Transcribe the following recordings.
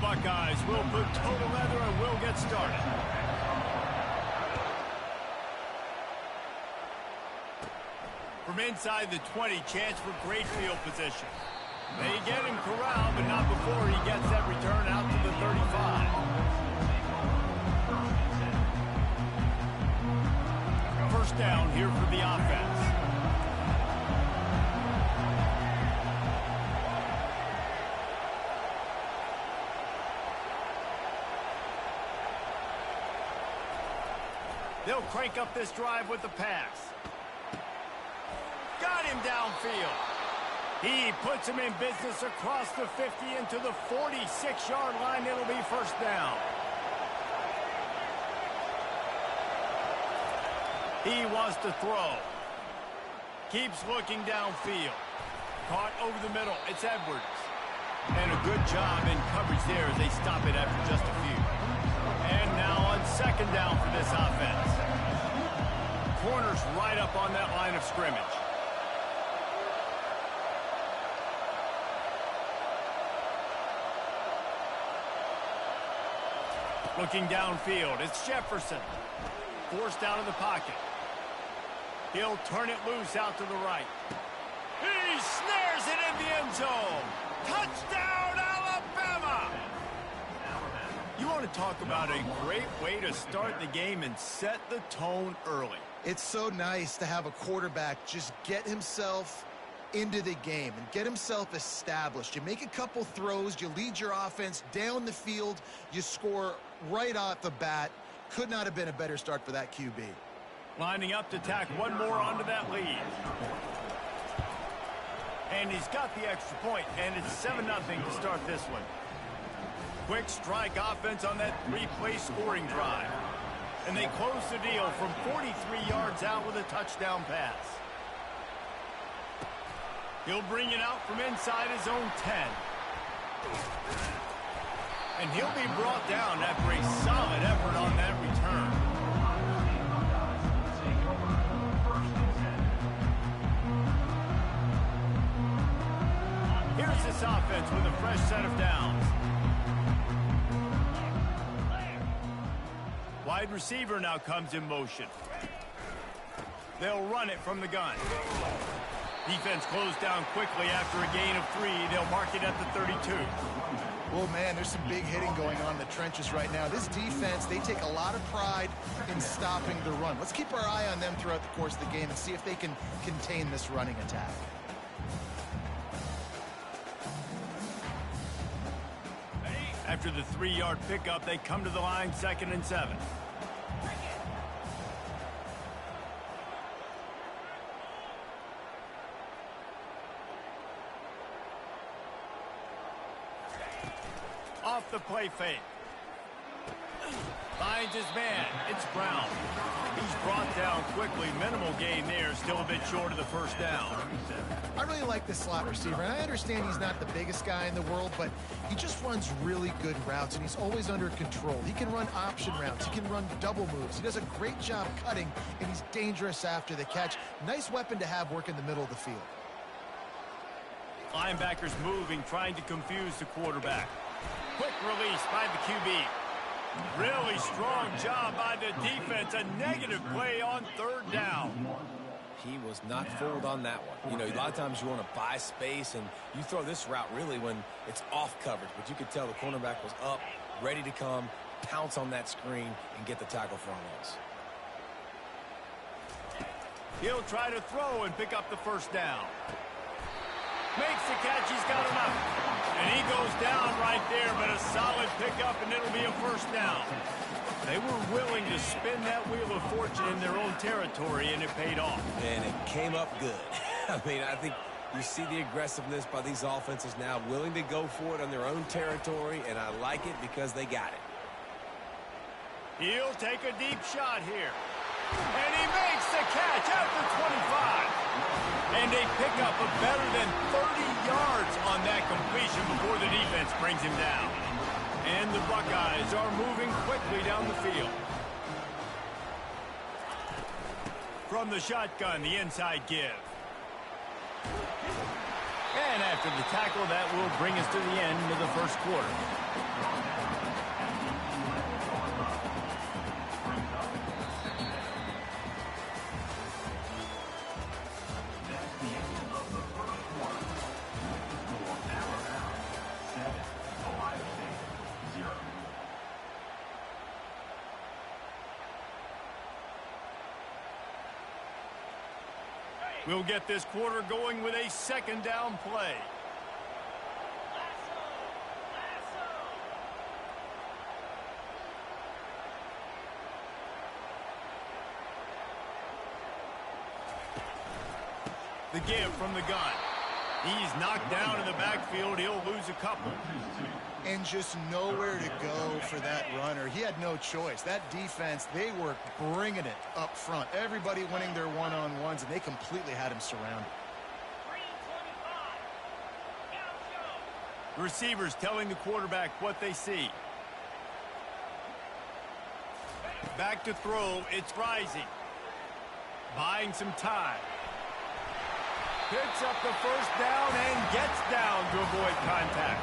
Buckeyes will put total leather and will get started. From inside the 20, chance for great field position. They get him corralled, but not before he gets that return out to the 35. First down here for the offense. They'll crank up this drive with the pass. Got him downfield. He puts him in business across the 50 into the 46-yard line. It'll be first down. He wants to throw. Keeps looking downfield. Caught over the middle. It's Edwards. And a good job in coverage there as they stop it after just a few. And now on second down for this offense. Corners right up on that line of scrimmage. Looking downfield, it's Jefferson. Forced out of the pocket. He'll turn it loose out to the right. He snares it in the end zone. Touchdown, Alabama! You want to talk about a great way to start the game and set the tone early. It's so nice to have a quarterback just get himself into the game and get himself established. You make a couple throws, you lead your offense down the field, you score right off the bat. Could not have been a better start for that QB. Lining up to tack one more onto that lead. And he's got the extra point, and it's 7-0 to start this one. Quick strike offense on that three-play scoring drive. And they close the deal from 43 yards out with a touchdown pass. He'll bring it out from inside his own 10. And he'll be brought down after a solid effort on that return. Here's this offense with a fresh set of downs. Wide receiver now comes in motion. They'll run it from the gun. Defense closed down quickly after a gain of 3. They'll mark it at the 32. Well, man, there's some big hitting going on in the trenches right now. This defense, they take a lot of pride in stopping the run. Let's keep our eye on them throughout the course of the game and see if they can contain this running attack. After the 3-yard pickup, they come to the line, 2nd and 7. Off the play fake. Finds his man. It's Brown. He's brought down quickly. Minimal gain there. Still a bit short of the first down. I really like this slot receiver, and I understand he's not the biggest guy in the world, but he just runs really good routes, and he's always under control. He can run option routes. He can run double moves. He does a great job cutting, and he's dangerous after the catch. Nice weapon to have work in the middle of the field. Linebackers moving, trying to confuse the quarterback. Quick release by the QB. Really strong job by the defense. A negative play on 3rd down. He was not fooled on that one. You know, a lot of times you want to buy space, and you throw this route really when it's off coverage. But you could tell the cornerback was up, ready to come, pounce on that screen, and get the tackle for a loss. He'll try to throw and pick up the first down. Makes the catch. He's got enough. And he goes down right there, but a solid pickup, and it'll be a first down. They were willing to spin that wheel of fortune in their own territory, and it paid off. And it came up good. I mean, I think you see the aggressiveness by these offenses now, willing to go for it on their own territory, and I like it because they got it. He'll take a deep shot here. And he makes the catch at the 25. And a pickup of better than 30 yards on that completion before the defense brings him down. And the Buckeyes are moving quickly down the field. From the shotgun, the inside give. And after the tackle, that will bring us to the end of the first quarter. We'll get this quarter going with a second down play. The give from the gun. He's knocked down in the backfield. He'll lose a couple. And just nowhere to go for that runner. He had no choice. That defense, they were bringing it up front. Everybody winning their one-on-ones, and they completely had him surrounded. The receivers telling the quarterback what they see. Back to throw. It's Rising. Buying some time. Picks up the first down and gets down to avoid contact.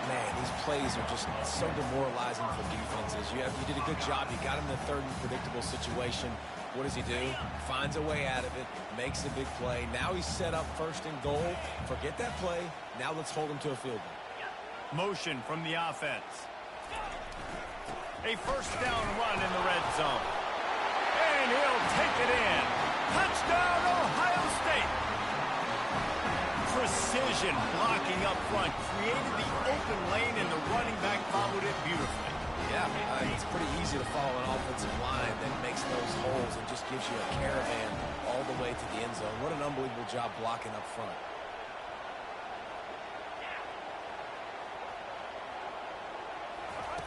Man, these plays are just so demoralizing for defenses. You did a good job. You got him in the third and predictable situation. What does he do? Finds a way out of it, makes a big play. Now he's set up first and goal. Forget that play. Now let's hold him to a field goal. Motion from the offense. A first down run in the red zone. And he'll take it in. Touchdown, Ohio State. Precision blocking up front created the open lane, and the running back followed it beautifully. Yeah, it's pretty easy to follow an offensive line that makes those holes and just gives you a caravan all the way to the end zone. What an unbelievable job blocking up front.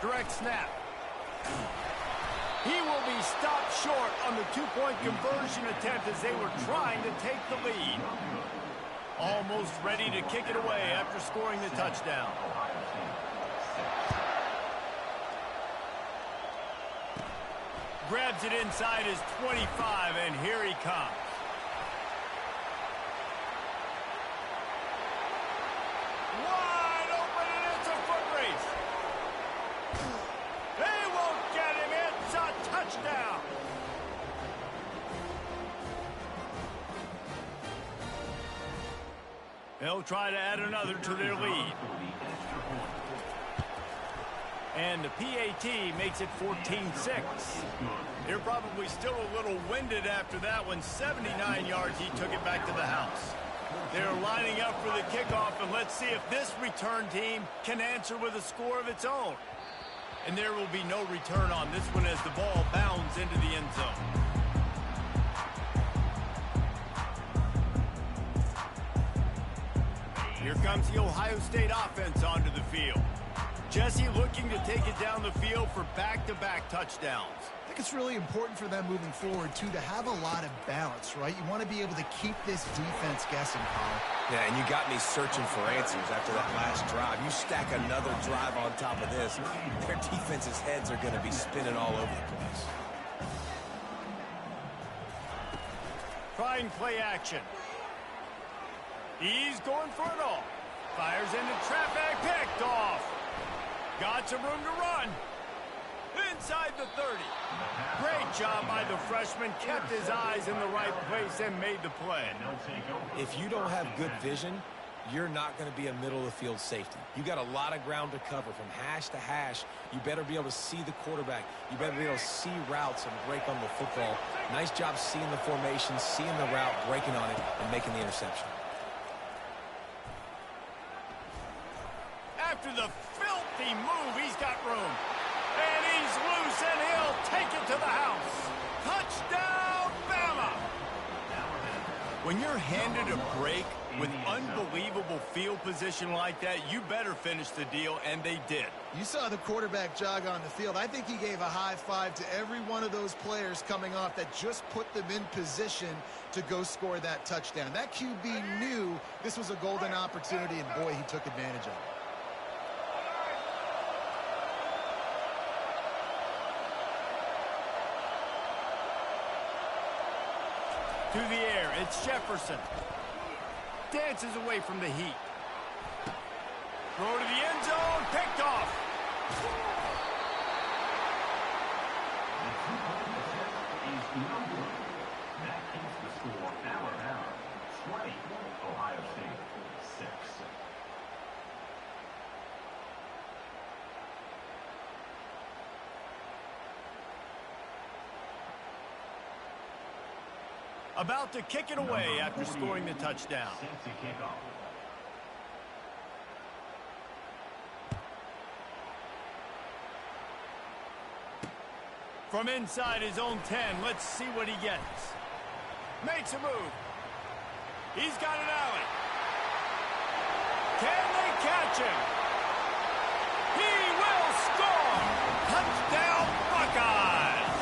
Direct snap. He will be stopped short on the two-point conversion attempt as they were trying to take the lead. Almost ready to kick it away after scoring the touchdown. Grabs it inside his 25, and here he comes. Wide open, and it's a foot race. They won't get him. It's a touchdown. They'll try to add another to their lead. And the PAT makes it 14-6. They're probably still a little winded after that one. 79 yards, he took it back to the house. They're lining up for the kickoff, and let's see if this return team can answer with a score of its own. And there will be no return on this one as the ball bounds into the end zone. Here comes the Ohio State offense onto the field. Jesse looking to take it down the field for back-to-back touchdowns. I think it's really important for them moving forward, too, to have a lot of balance, right? You want to be able to keep this defense guessing, Paul. Yeah, and you got me searching for answers after that last drive. You stack another drive on top of this, their defense's heads are going to be spinning all over the place. Trying play action. He's going for it all. Fires into traffic, picked off. Got some room to run. Inside the 30. Great job by the freshman. Kept his eyes in the right place and made the play. If you don't have good vision, you're not going to be a middle-of-the-field safety. You got a lot of ground to cover from hash to hash. You better be able to see the quarterback. You better be able to see routes and break on the football. Nice job seeing the formation, seeing the route, breaking on it, and making the interception. After the filthy move, he's got room. And he's loose, and he'll take it to the house. Touchdown, Bama! When you're handed a break with unbelievable field position like that, you better finish the deal, and they did. You saw the quarterback jog on the field. I think he gave a high five to every one of those players coming off that just put them in position to go score that touchdown. That QB knew this was a golden opportunity, and boy, he took advantage of it. To the air, it's Jefferson. dances away from the heat. Throw to the end zone, picked off. That keeps the score Alabama 20, Ohio State 6. About to kick it away after scoring the touchdown. From inside his own 10, let's see what he gets. Makes a move. He's got an alley. Can they catch him? He will score! Touchdown, Buckeyes!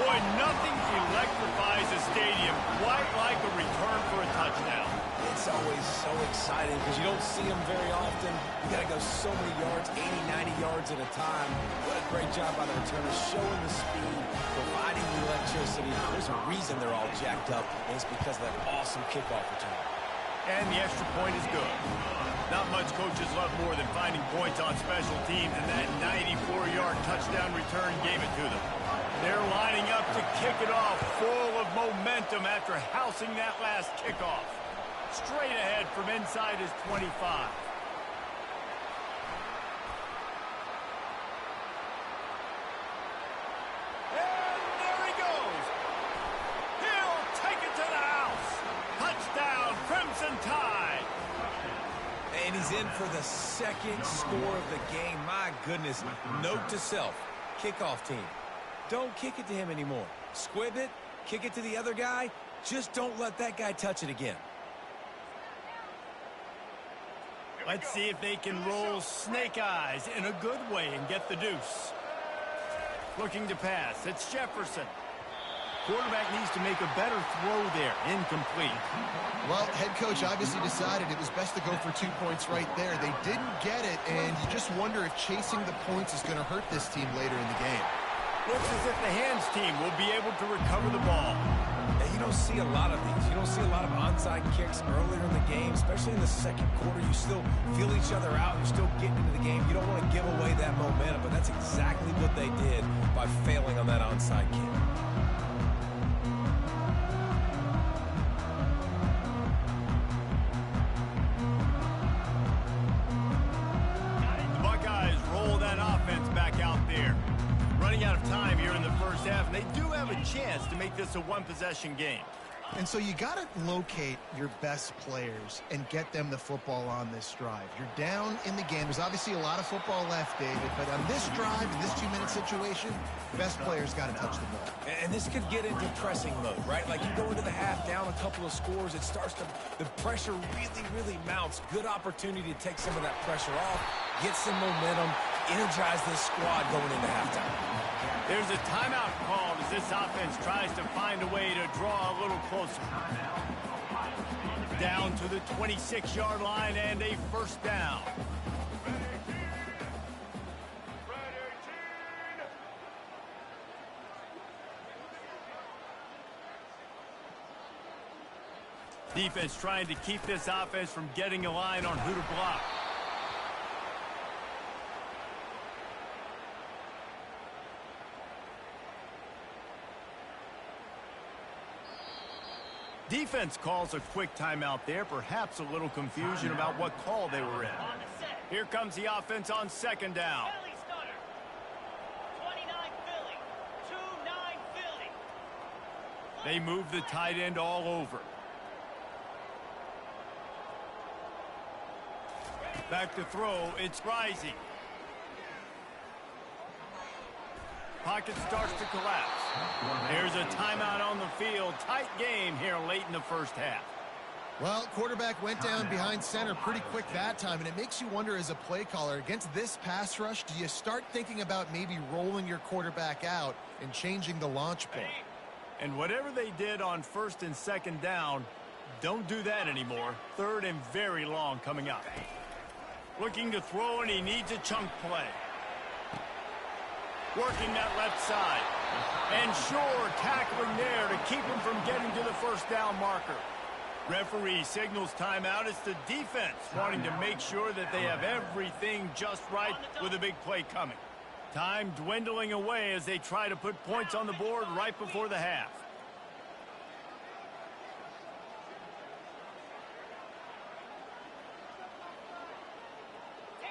Boy, nothing electrifies a stadium quite like a return for a touchdown. It's always so exciting because you don't see them very often. You got to go so many yards, 80, 90 yards at a time. What a great job by the returners, showing the speed, providing the electricity. There's a reason they're all jacked up, and it's because of that awesome kickoff return. And the extra point is good. Not much coaches love more than finding points on special teams, and that 94-yard touchdown return gave it to them. They're lining up to kick it off, full of momentum after housing that last kickoff. Straight ahead from inside his 25. And there he goes. He'll take it to the house. Touchdown, Crimson Tide. And he's in for the second score of the game. My goodness. Note to self, kickoff team. Don't kick it to him anymore. Squib it, kick it to the other guy. Just don't let that guy touch it again. Let's see if they can roll snake eyes in a good way and get the deuce. Looking to pass. It's Jefferson. Quarterback needs to make a better throw there. Incomplete. Well, head coach obviously decided it was best to go for 2 points right there. They didn't get it, and you just wonder if chasing the points is going to hurt this team later in the game. Looks as if the hands team will be able to recover the ball. And you don't see a lot of these. You don't see a lot of onside kicks earlier in the game, especially in the second quarter. You still feel each other out. You're still getting into the game. You don't want to give away that momentum, but that's exactly what they did by failing on that onside kick. The Buckeyes roll that offense back out there. Running out of time here in the first half, and they do have a chance to make this a one-possession game. And so you got to locate your best players and get them the football on this drive. You're down in the game. There's obviously a lot of football left, David, but on this drive, in this 2-minute situation, best players got to touch the ball. And this could get into pressing mode, right? Like you go into the half down a couple of scores, it starts to, the pressure really mounts. Good opportunity to take some of that pressure off, get some momentum, energize this squad going into halftime. There's a timeout called as this offense tries to find a way to draw a little closer. Down to the 26-yard line and a first down. Defense trying to keep this offense from getting a line on who to block. Defense calls a quick timeout there. Perhaps a little confusion about what call they were in. Here comes the offense on second down. They move the tight end all over. Back to throw. It's Rising. Pocket starts to collapse. There's a timeout on the field. Tight game here late in the first half. Well, quarterback went down behind center pretty quick that time, and it makes you wonder as a play caller, against this pass rush, do you start thinking about maybe rolling your quarterback out and changing the launch point? And whatever they did on first and second down, don't do that anymore. Third and very long coming up. Looking to throw, and he needs a chunk play. Working that left side. And sure, tackling there to keep him from getting to the first down marker. Referee signals timeout. It's the defense wanting to make sure that they have everything just right with a big play coming. Time dwindling away as they try to put points on the board right before the half.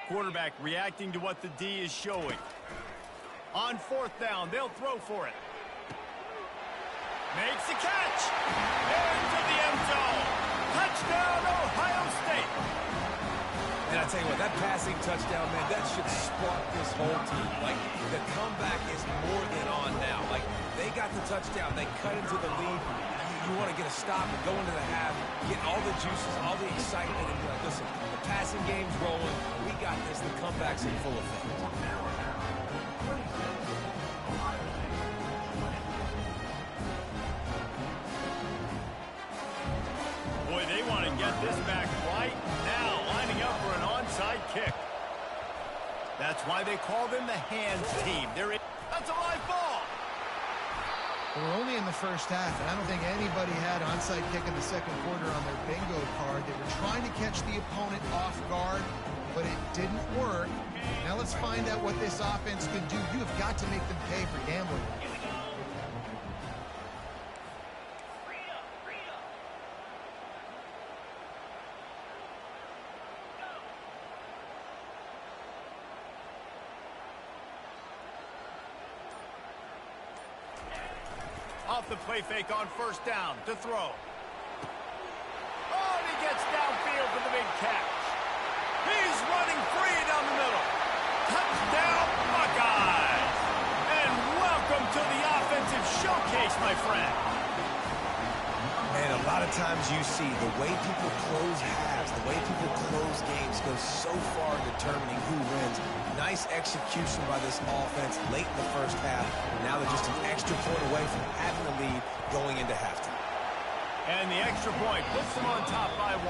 Quarterback reacting to what the D is showing. On fourth down, they'll throw for it. Makes the catch. Into the end zone. Touchdown, Ohio State. And I tell you what, that passing touchdown, man, that should spark this whole team. Like, the comeback is more than on now. Like, they got the touchdown. They cut into the lead. You want to get a stop and go into the half, get all the juices, all the excitement, and be like, listen, the passing game's rolling. We got this. The comeback's in full effect. Boy, they want to get this back right now, lining up for an onside kick. That's why they call them the hands team. That's a live ball. We're only in the first half, and I don't think anybody had onside kick in the second quarter on their bingo card. They were trying to catch the opponent off guard, but it didn't work. Now let's find out what this offense can do. You have got to make them pay for gambling. Off the play fake on first down to throw. Oh, and he gets downfield for the big catch. He's running free down the middle. Touchdown, Buckeyes. And welcome to the offensive showcase, my friend. Man, a lot of times you see the way people close halves, the way people close games goes so far in determining who wins. Nice execution by this offense late in the first half. Now they're just an extra point away from having the lead going into halftime. And the extra point puts them on top by 1.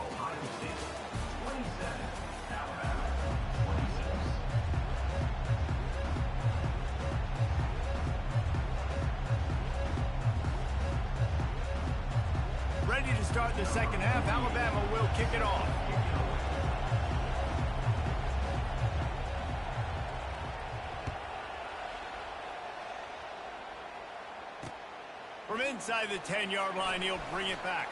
Ohio State 27, Alabama 26. Ready to start the second half. Alabama will kick it off. From inside the 10-yard line, he'll bring it back.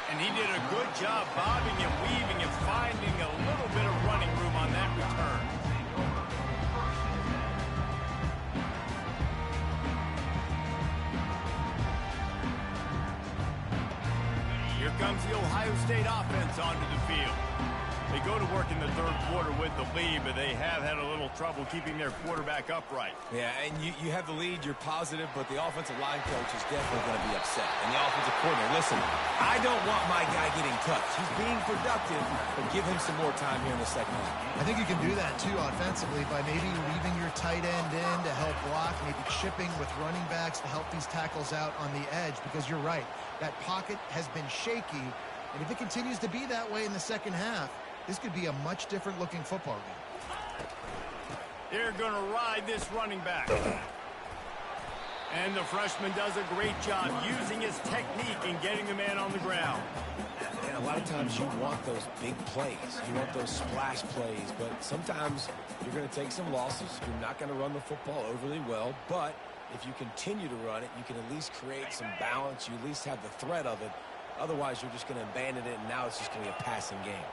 And he did a good job bobbing and weaving and finding a little bit of running room on that return. Here comes the Ohio State offense onto the field. They go to work in the third quarter with the lead, but they have had a little trouble keeping their quarterback upright. Yeah, and you have the lead, you're positive, but the offensive line coach is definitely going to be upset. And the offensive coordinator, listen, I don't want my guy getting touched. He's being productive, but give him some more time here in the second half. I think you can do that, too, offensively, by maybe leaving your tight end in to help block, maybe chipping with running backs to help these tackles out on the edge, because you're right. That pocket has been shaky, and if it continues to be that way in the second half, this could be a much different looking football game. They're going to ride this running back. And the freshman does a great job using his technique and getting the man on the ground. And a lot of times you want those big plays. You want those splash plays, but sometimes you're going to take some losses. You're not going to run the football overly well, but if you continue to run it, you can at least create some balance. You at least have the threat of it. Otherwise, you're just going to abandon it, and now it's just going to be a passing game.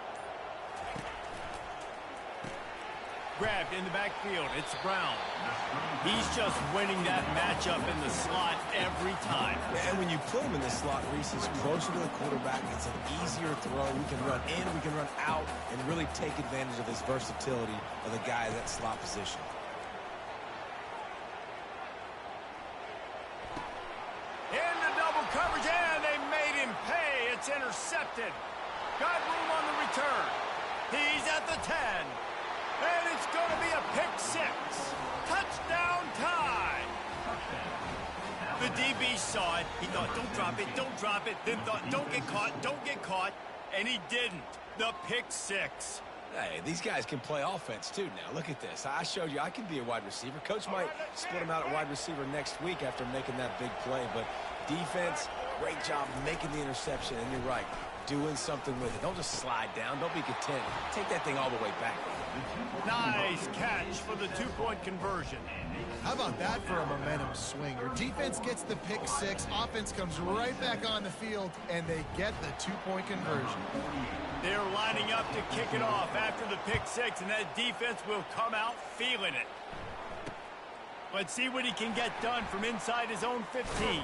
Grabbed in the backfield. It's Brown. He's just winning that matchup in the slot every time. And when you put him in the slot, Reese is closer to the quarterback. It's an easier throw. We can run in, we can run out, and really take advantage of his versatility of the guy in that slot position. Into double coverage, and they made him pay. It's intercepted. Got room on the return. He's at the 10. And it's going to be a pick 6. Touchdown tie. The DB saw it. He thought, don't drop it, don't drop it. Then thought, don't get caught, don't get caught. And he didn't. The pick 6. Hey, these guys can play offense, too, now. Look at this. I showed you I can be a wide receiver. Coach might split him out at wide receiver next week after making that big play. But defense, great job making the interception. And you're right, doing something with it. Don't just slide down. Don't be content. Take that thing all the way back. Nice catch for the two-point conversion. How about that for a momentum swing? Your defense gets the pick six, offense comes right back on the field, and they get the two-point conversion. They're lining up to kick it off after the pick six, and that defense will come out feeling it. Let's see what he can get done from inside his own 15.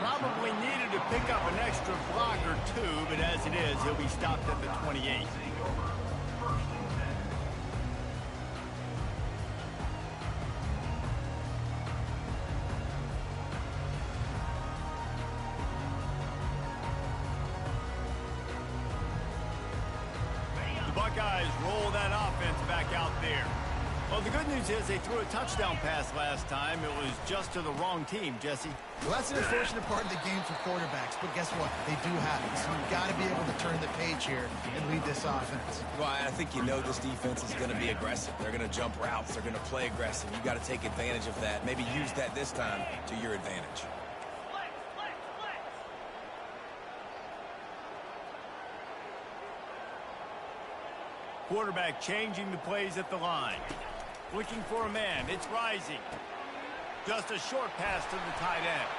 Probably needed to pick up an extra block or two, but as it is, he'll be stopped at the 28. Buckeyes roll that offense back out there. Well, the good news is they threw a touchdown pass last time. It was just to the wrong team, Jesse. Well, that's an unfortunate part of the game for quarterbacks, but guess what? They do have it, so you've got to be able to turn the page here and lead this offense. Well, I think you know this defense is going to be aggressive. They're going to jump routes. They're going to play aggressive. You've got to take advantage of that. Maybe use that this time to your advantage. Quarterback changing the plays at the line. Looking for a man. It's Rising. Just a short pass to the tight end.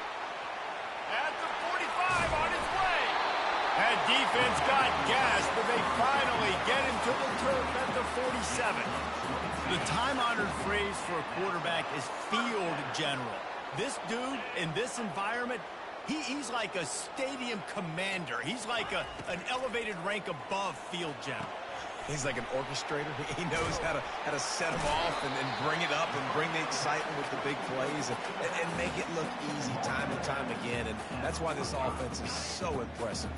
At the 45 on his way. That defense got gashed, but they finally get him to the turf at the 47. The time-honored phrase for a quarterback is field general. This dude in this environment, he's like a stadium commander. He's like an elevated rank above field general. He's like an orchestrator. He knows how to set them off and bring it up and bring the excitement with the big plays and make it look easy time and time again. And that's why this offense is so impressive.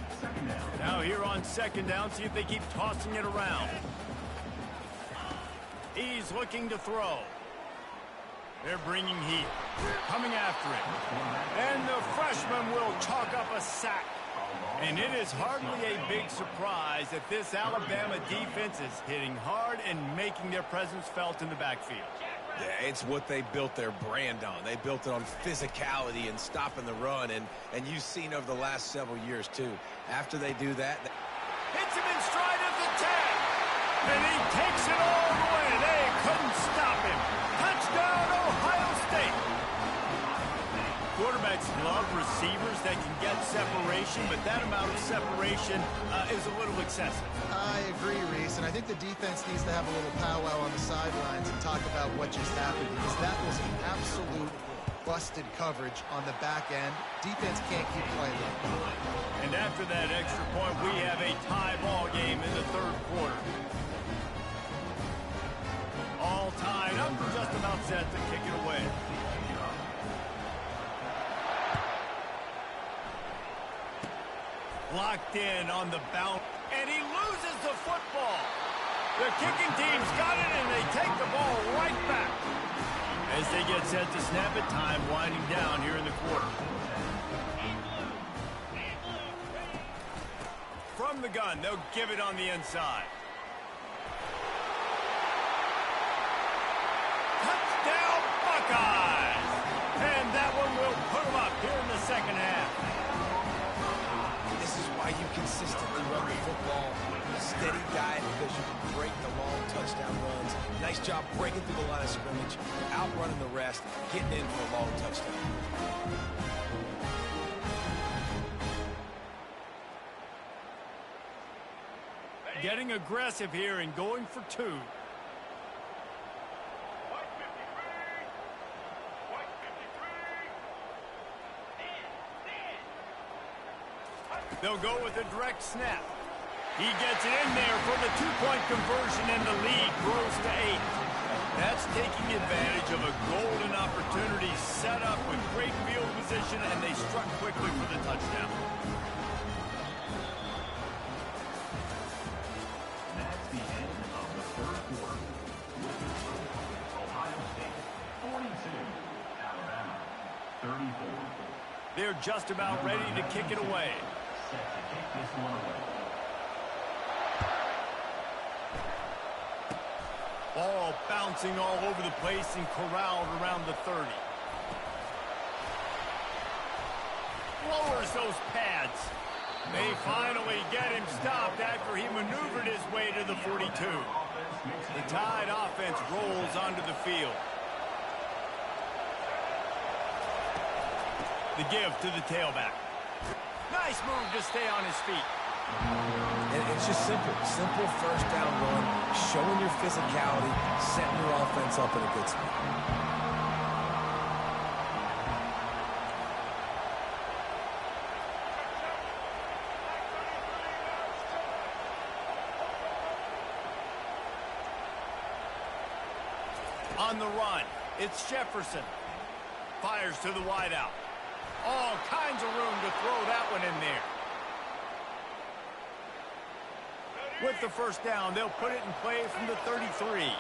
Now here on second down, see if they keep tossing it around. He's looking to throw. They're bringing heat. Coming after it. And the freshman will chalk up a sack. And it is hardly a big surprise that this Alabama defense is hitting hard and making their presence felt in the backfield. Yeah, it's what they built their brand on. They built it on physicality and stopping the run, and you've seen over the last several years, too. After they do that... Hits him in stride at the 10. And he takes it all the way. They couldn't stop him. Touchdown, Ohio State. Quarterbacks love receivers that can get separation, but that amount of separation is a little excessive. I agree, Reese, and I think the defense needs to have a little powwow on the sidelines and talk about what just happened, because that was an absolute busted coverage on the back end. Defense can't keep playing like that. And after that extra point, we have a tie ball game in the third quarter. All tied up, just about set to kick it away. Locked in on the bounce, and he loses the football. The kicking team's got it, and they take the ball right back. As they get set to snap it, time winding down here in the quarter. From the gun, they'll give it on the inside. Touchdown, Buckeyes! And that one will put them up here in the second half. You consistently run the football, a steady diet, because you can break the long touchdown runs. Nice job breaking through the line of scrimmage, outrunning the rest, getting in for a long touchdown. Getting aggressive here and going for two. They'll go with a direct snap. He gets it in there for the two-point conversion, and the lead grows to 8. That's taking advantage of a golden opportunity set up with great field position, and they struck quickly for the touchdown. That's the end of the third quarter. Ohio State 42, Alabama 34. They're just about ready to kick it away. Set to kick this one away. Ball bouncing all over the place and corralled around the 30. Lowers those pads. They finally get him stopped after he maneuvered his way to the 42. The Tide offense rolls onto the field. The give to the tailback. Nice move to stay on his feet. And it's just simple first down run, showing your physicality, setting your offense up in a good spot. On the run, it's Jefferson. Fires to the wideout. All kinds of room to throw that one in there. With the first down, they'll put it in play from the 33.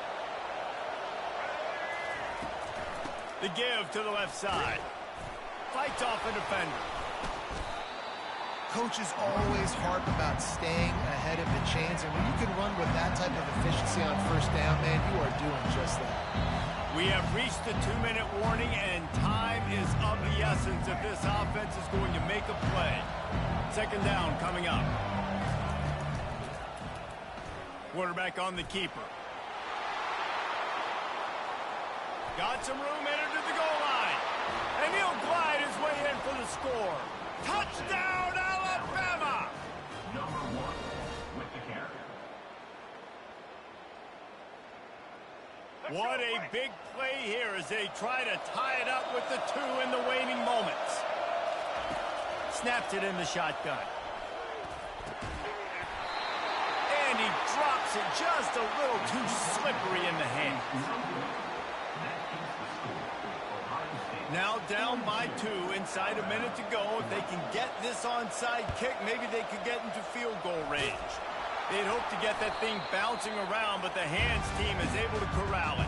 The give to the left side. Fights off a defender. Coaches always harp about staying ahead of the chains, and when you can run with that type of efficiency on first down, man, you are doing just that. We have reached the 2-minute warning, and time is of the essence if this offense is going to make a play. Second down coming up. Quarterback on the keeper. Got some room, entered to the goal line. And he'll glide his way in for the score. Touchdown, Alabama! Number 1 with the carry. What a big play here as they try to tie it up with the 2 in the waning moments. Snaps it in the shotgun. And he drops it just a little too slippery in the hand. Now down by 2, inside a minute to go. If they can get this onside kick, maybe they could get into field goal range. They'd hope to get that thing bouncing around, but the hands team is able to corral it.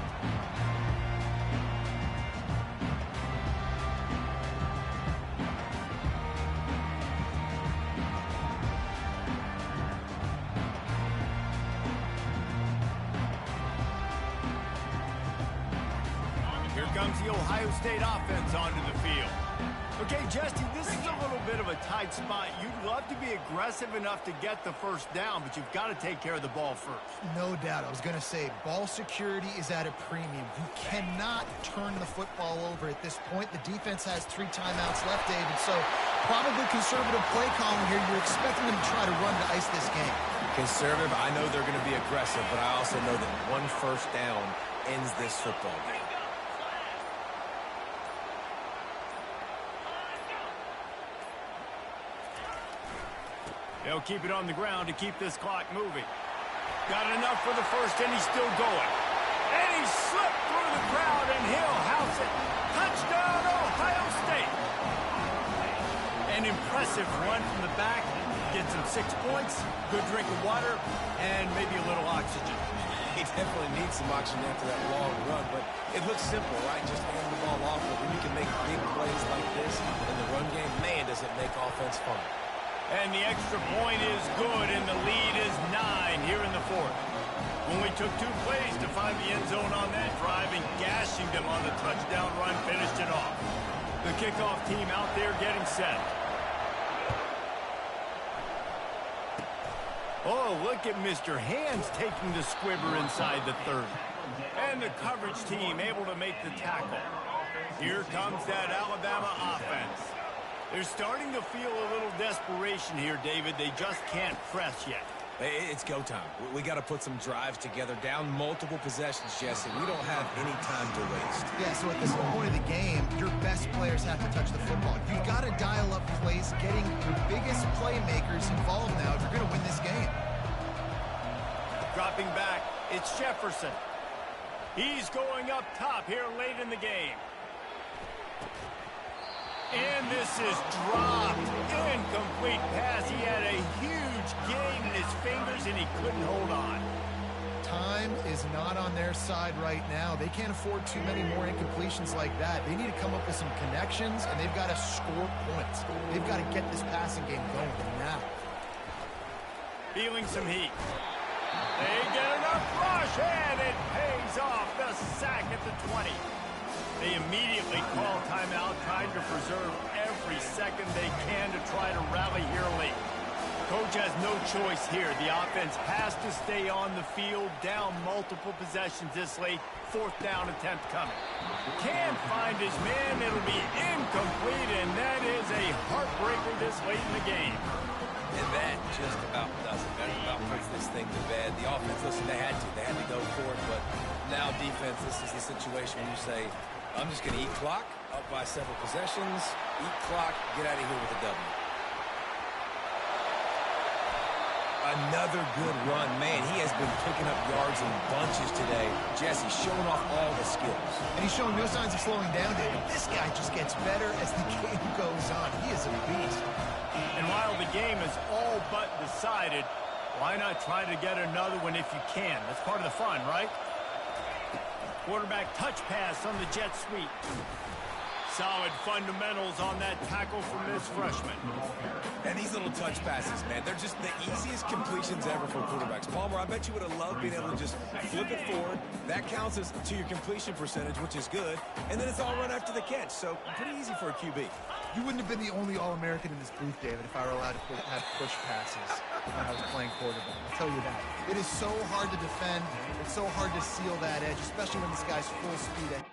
Here comes the Ohio State offense onto the field. Okay, Jesse, this is a little bit of a tight spot. You'd love to be aggressive enough to get the first down, but you've got to take care of the ball first. No doubt. I was going to say, ball security is at a premium. You cannot turn the football over at this point. The defense has 3 timeouts left, David, so probably conservative play calling here. You're expecting them to try to run to ice this game. Conservative, I know they're going to be aggressive, but I also know that 1 first down ends this football game. They'll keep it on the ground to keep this clock moving. Got enough for the first, and he's still going. And he slipped through the crowd, and he'll house it. Touchdown, Ohio State. An impressive run from the back. Gets him 6 points, good drink of water, and maybe a little oxygen. He definitely needs some oxygen after that long run, but it looks simple, right? Just hand the ball off, but when you can make big plays like this in the run game, man, does it make offense fun. And the extra point is good, and the lead is 9 here in the 4th. Only took 2 plays to find the end zone on that drive, and gashing them on the touchdown run finished it off. The kickoff team out there getting set. Oh, look at Mr. Hands taking the squibber inside the 30. And the coverage team able to make the tackle. Here comes that Alabama offense. They're starting to feel a little desperation here, David. They just can't press yet. It's go time. We got to put some drives together, down multiple possessions, Jesse. We don't have any time to waste. Yeah, so at this point of the game, your best players have to touch the football. You've got to dial up plays, getting your biggest playmakers involved now if you're going to win this game. Dropping back, it's Jefferson. He's going up top here late in the game. And this is dropped. Incomplete pass. He had a huge gain in his fingers, and he couldn't hold on. Time is not on their side right now. They can't afford too many more incompletions like that. They need to come up with some connections, and they've got to score points. They've got to get this passing game going now. Feeling some heat. They get enough rush, and it pays off. The sack at the 20. They immediately call timeout, trying to preserve every second they can to try to rally here late. Coach has no choice here. The offense has to stay on the field, down multiple possessions this late. 4th down attempt coming. Can't find his man. It'll be incomplete, and that is a heartbreaker this late in the game. And that just about does it. That about puts this thing to bed. The offense, listen, they had to go for it, but now defense, this is the situation where you say, I'm just going to eat clock, up by several possessions, eat clock, get out of here with a W. Another good run. Man, he has been picking up yards in bunches today. Jesse showing off all the skills. And he's showing no signs of slowing down, David. This guy just gets better as the game goes on. He is a beast. And while the game is all but decided, why not try to get another one if you can? That's part of the fun, right? Quarterback touch pass on the jet sweep. Solid fundamentals on that tackle from this freshman. And these little touch passes, man, they're just the easiest completions ever for quarterbacks. Palmer, I bet you would have loved being able to just flip it forward. That counts as to your completion percentage, which is good. And then it's all run after the catch, so pretty easy for a QB. You wouldn't have been the only All-American in this booth, David, if I were allowed to have push passes when I was playing quarterback. I'll tell you that. It is so hard to defend. It's so hard to seal that edge, especially when this guy's full speed.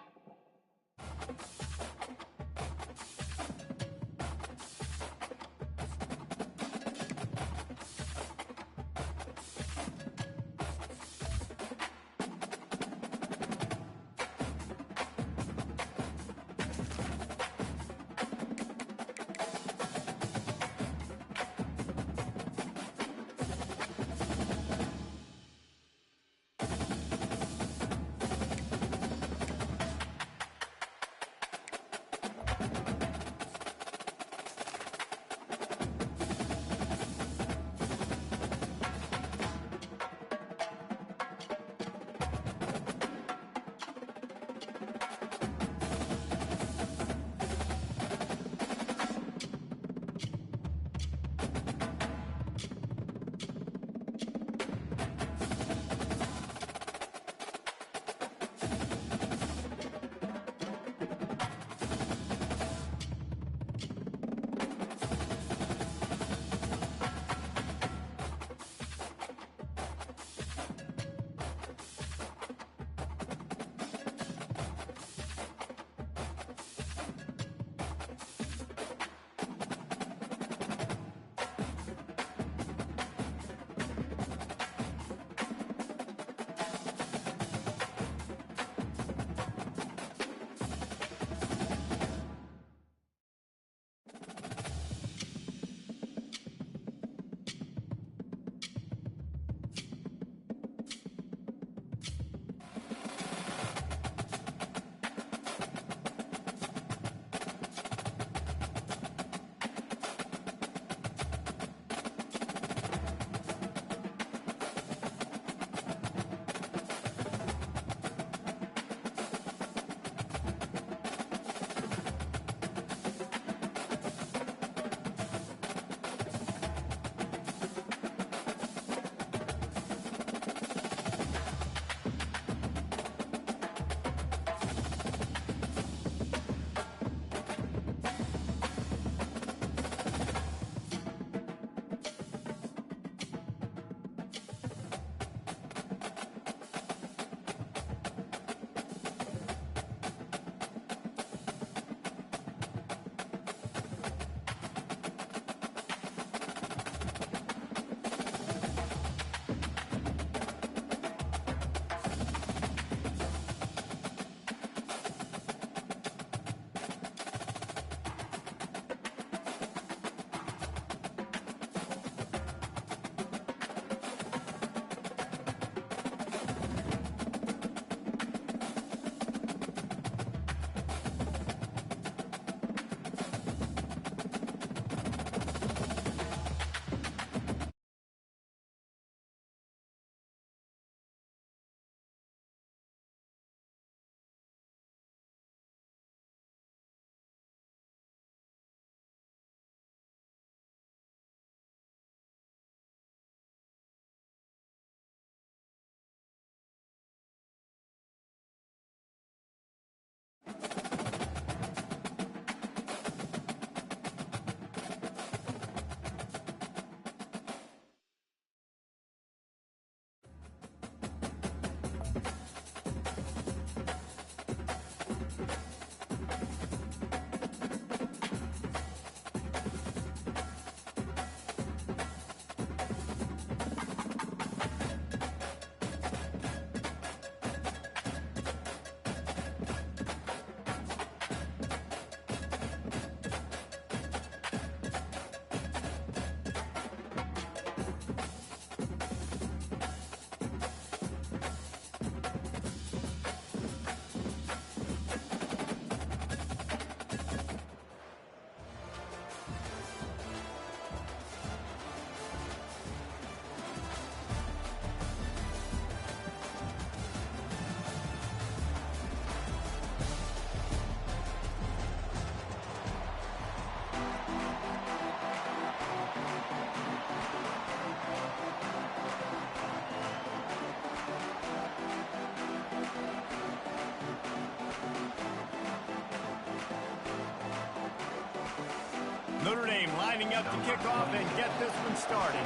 Notre Dame lining up to kick off and get this one started.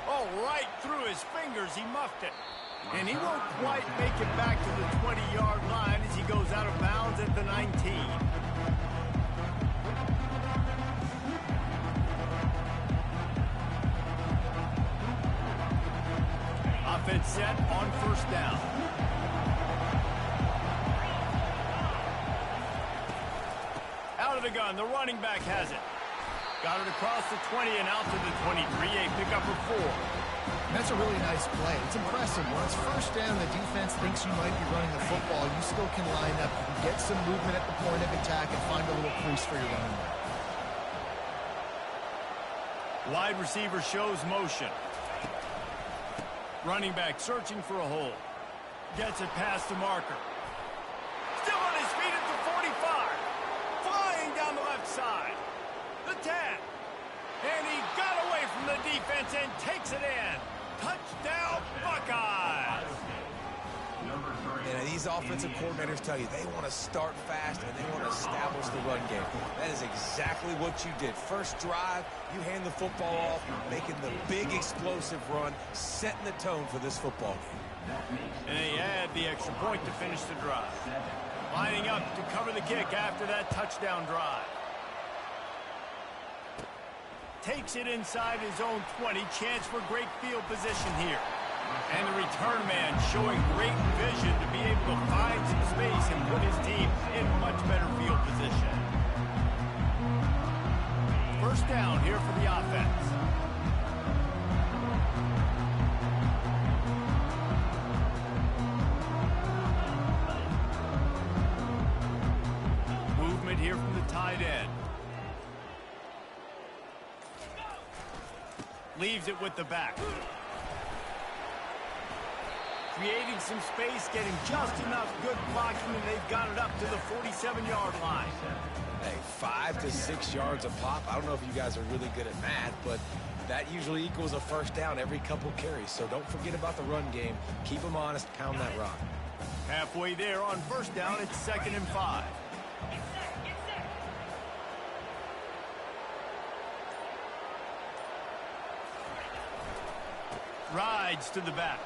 Oh, right through his fingers, he muffed it. And he won't quite make it back to the 20-yard line as he goes out of bounds at the 19. Offense set on first down. Out of the gun, the running back has it. Got it across the 20 and out to the 23, a pickup of 4. That's a really nice play. It's impressive. When it's first down, the defense thinks you might be running the football. You still can line up. You can get some movement at the point of attack and find a little crease for your running back. Wide receiver shows motion. Running back searching for a hole. Gets it past the marker. Still on his feet at the 45. Flying down the left side. The 10. And he got away from the defense and takes it in. Touchdown, Buckeyes! And these offensive coordinators tell you they want to start fast and they want to establish the run game. That is exactly what you did. First drive, you hand the football off, making the big explosive run, setting the tone for this football game. And they add the extra point to finish the drive. Lining up to cover the kick after that touchdown drive. Takes it inside his own 20. Chance for great field position here. And the return man showing great vision to be able to find some space and put his team in much better field position. First down here for the offense. Movement here from the tight end. Leaves it with the back. Creating some space, getting just enough good blocking, and they've got it up to the 47-yard line. Hey, 5 to 6 yards a pop. I don't know if you guys are really good at math, but that usually equals a first down every couple carries. So don't forget about the run game. Keep them honest, pound that rock. Halfway there on first down, it's 2nd and 5. Rides to the back.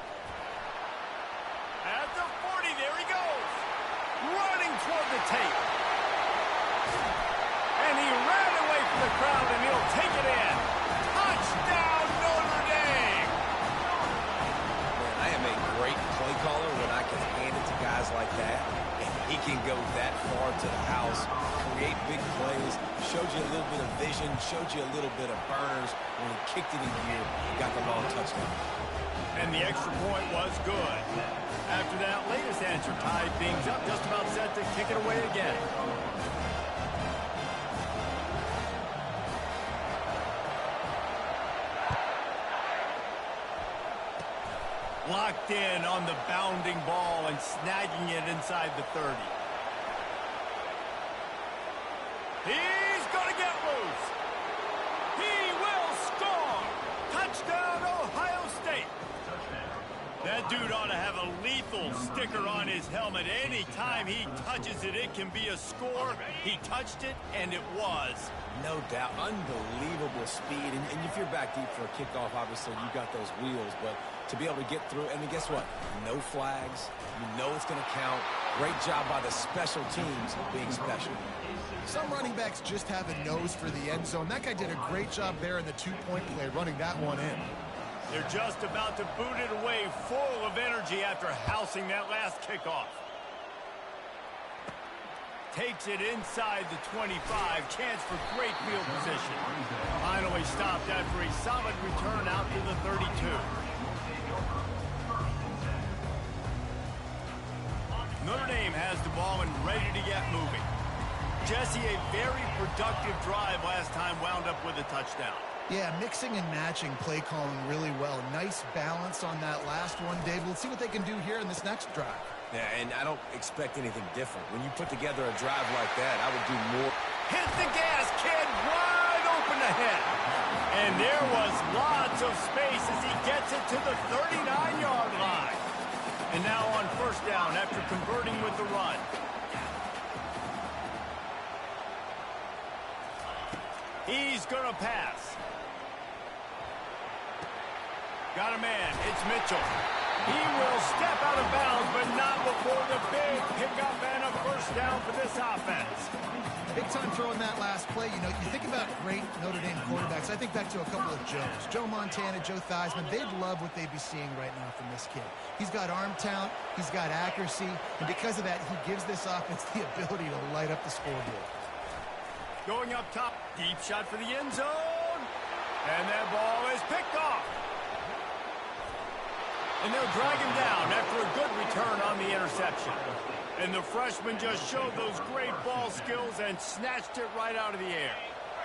At the 40, there he goes. Running toward the tape. And he ran away from the crowd, and he'll take it in. Touchdown, Notre Dame! Man, I am a great play caller when I can hand it to guys like that. And he can go that far to the house, create big plays, showed you a little bit of vision, showed you a little bit of burners. When he kicked it in gear, got the long touchdown. And the extra point was good. After that latest answer tied things up, just about set to kick it away again. Locked in on the bounding ball and snagging it inside the 30. He's going to get loose. He will score. Touchdown, Ohio State. That dude ought to have a lethal sticker on his helmet. Anytime he touches it, it can be a score. He touched it, and it was. No doubt. Unbelievable speed. And if you're back deep for a kickoff, obviously, you got those wheels. But to be able to get through, and then guess what? No flags. You know it's going to count. Great job by the special teams being special. Some running backs just have a nose for the end zone. That guy did a great job there in the two-point play, running that one in. They're just about to boot it away, full of energy after housing that last kickoff. Takes it inside the 25. Chance for great field position. Finally stopped after a solid return out to the 32. Notre Dame has the ball and ready to get moving. Jesse, a very productive drive last time, wound up with a touchdown. Yeah, mixing and matching play calling really well. Nice balance on that last one, Dave. Let's see what they can do here in this next drive. Yeah, and I don't expect anything different. When you put together a drive like that, I would do more. Hit the gas, kid. Wide open ahead. And there was lots of space as he gets it to the 39-yard line. And now on first down after converting with the run. He's going to pass. Got a man. It's Mitchell. He will step out of bounds, but not before the big pickup and a first down for this offense. Big time throw in that last play. You know, you think about great Notre Dame quarterbacks. I think back to a couple of Joes. Joe Montana, Joe Theismann. They'd love what they'd be seeing right now from this kid. He's got arm talent. He's got accuracy. And because of that, he gives this offense the ability to light up the scoreboard. Going up top. Deep shot for the end zone. And that ball is picked off. And they'll drag him down after a good return on the interception. And the freshman just showed those great ball skills and snatched it right out of the air.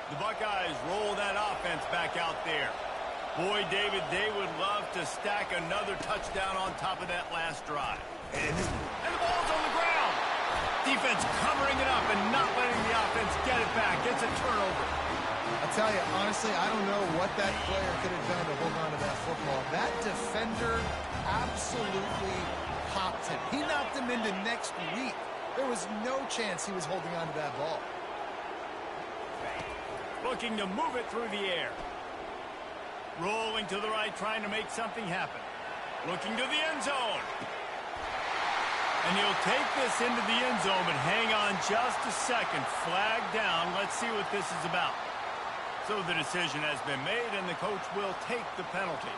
The Buckeyes roll that offense back out there. Boy, David, they would love to stack another touchdown on top of that last drive. And the ball's on the ground. Defense covering it up and not letting the offense get it back. It's a turnover. I'll tell you, honestly, I don't know what that player could have done to hold on to that football. That defender absolutely popped him. He knocked him into next week. There was no chance he was holding on to that ball. Looking to move it through the air. Rolling to the right, trying to make something happen. Looking to the end zone. And he'll take this into the end zone, but hang on just a second. Flag down. Let's see what this is about. So the decision has been made, and the coach will take the penalty.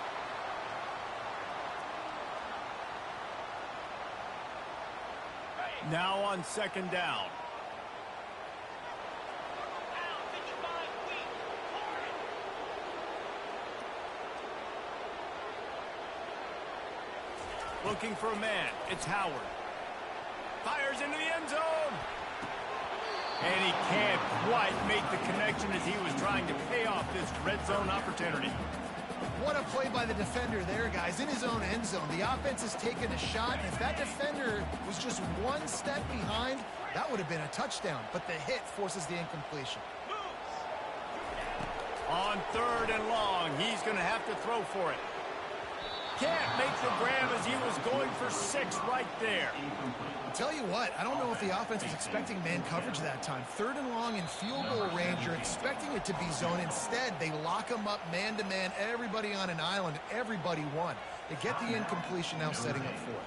Now on second down. Looking for a man. It's Howard. Fires into the end zone. And he can't quite make the connection as he was trying to pay off this red zone opportunity. What a play by the defender there, guys. In his own end zone. The offense has taken a shot, and if that defender was just one step behind, that would have been a touchdown. But the hit forces the incompletion. On third and long, he's going to have to throw for it. Can't make the grab as he was going for 6 right there. I'll tell you what, I don't know if the offense was expecting man coverage that time. Third and long in field goal range, you're expecting it to be zone. Instead, they lock him up man-to-man, everybody on an island, everybody won. They get the incompletion, now setting up fourth.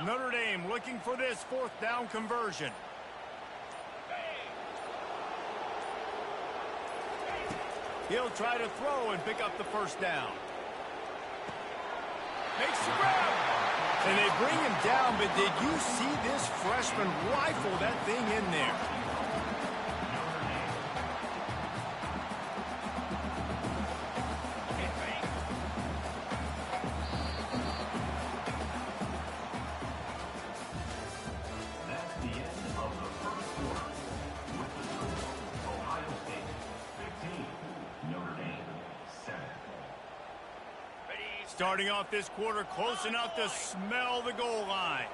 Notre Dame looking for this fourth down conversion. He'll try to throw and pick up the first down. Makes the grab. And they bring him down, but did you see this freshman rifle that thing in there? Starting off this quarter close enough to smell the goal line.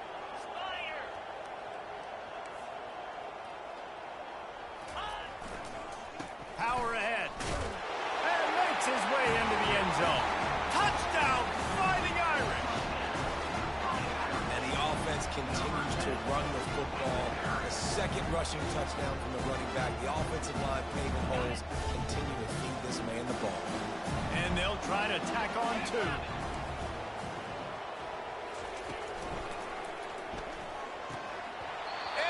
Power ahead. And makes his way into the end zone. Touchdown, Fighting Irish. And the offense continues to run the football. The second rushing touchdown from the running back. The offensive line paving holes continue to feed this man the ball. And they'll try to tack on 2.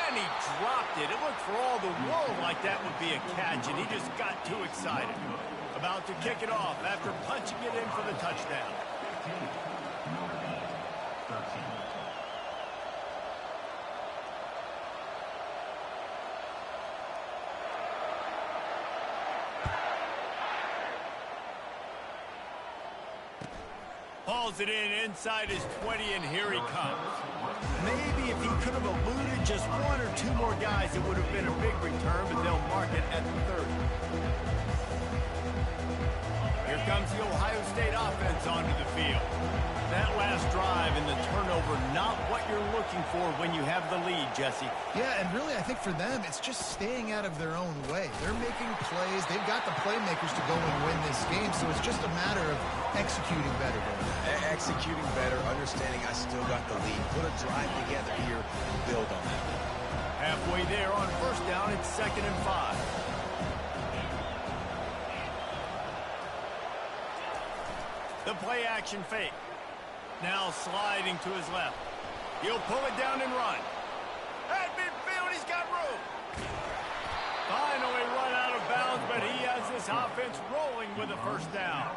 And he dropped it. It looked for all the world like that would be a catch, and he just got too excited. About to kick it off after punching it in for the touchdown. Hauls it in inside his 20, and here he comes. Maybe if he could have eluded just 1 or 2 more guys, it would have been a big return, but they'll mark it at the 30. Here comes the Ohio State offense onto the field. That last drive and the turnover, not what you're looking for when you have the lead, Jesse. Yeah, and really, I think for them, it's just staying out of their own way. They're making plays. They've got the playmakers to go and win this game, so it's just a matter of executing better. Executing better, understanding I still got the lead. Put a drive together here and build on that. Halfway there on first down, it's 2nd and 5. The play action fake. Now sliding to his left. He'll pull it down and run. At midfield, he's got room. Finally run out of bounds, but he has this offense rolling with a first down.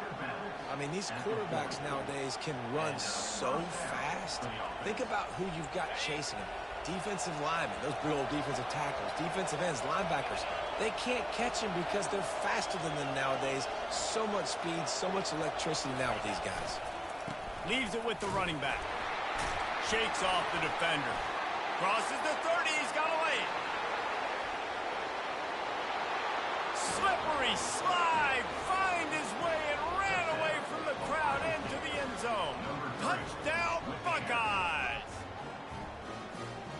I mean, these quarterbacks nowadays can run so fast. Think about who you've got chasing him. Defensive linemen, those big old defensive tackles, defensive ends, linebackers. They can't catch him because they're faster than them nowadays. So much speed, so much electricity now with these guys. Leaves it with the running back. Shakes off the defender. Crosses the 30. He's got a lane. Slippery slide. Find his way and ran away from the crowd into the end zone. Touchdown, Buckeyes.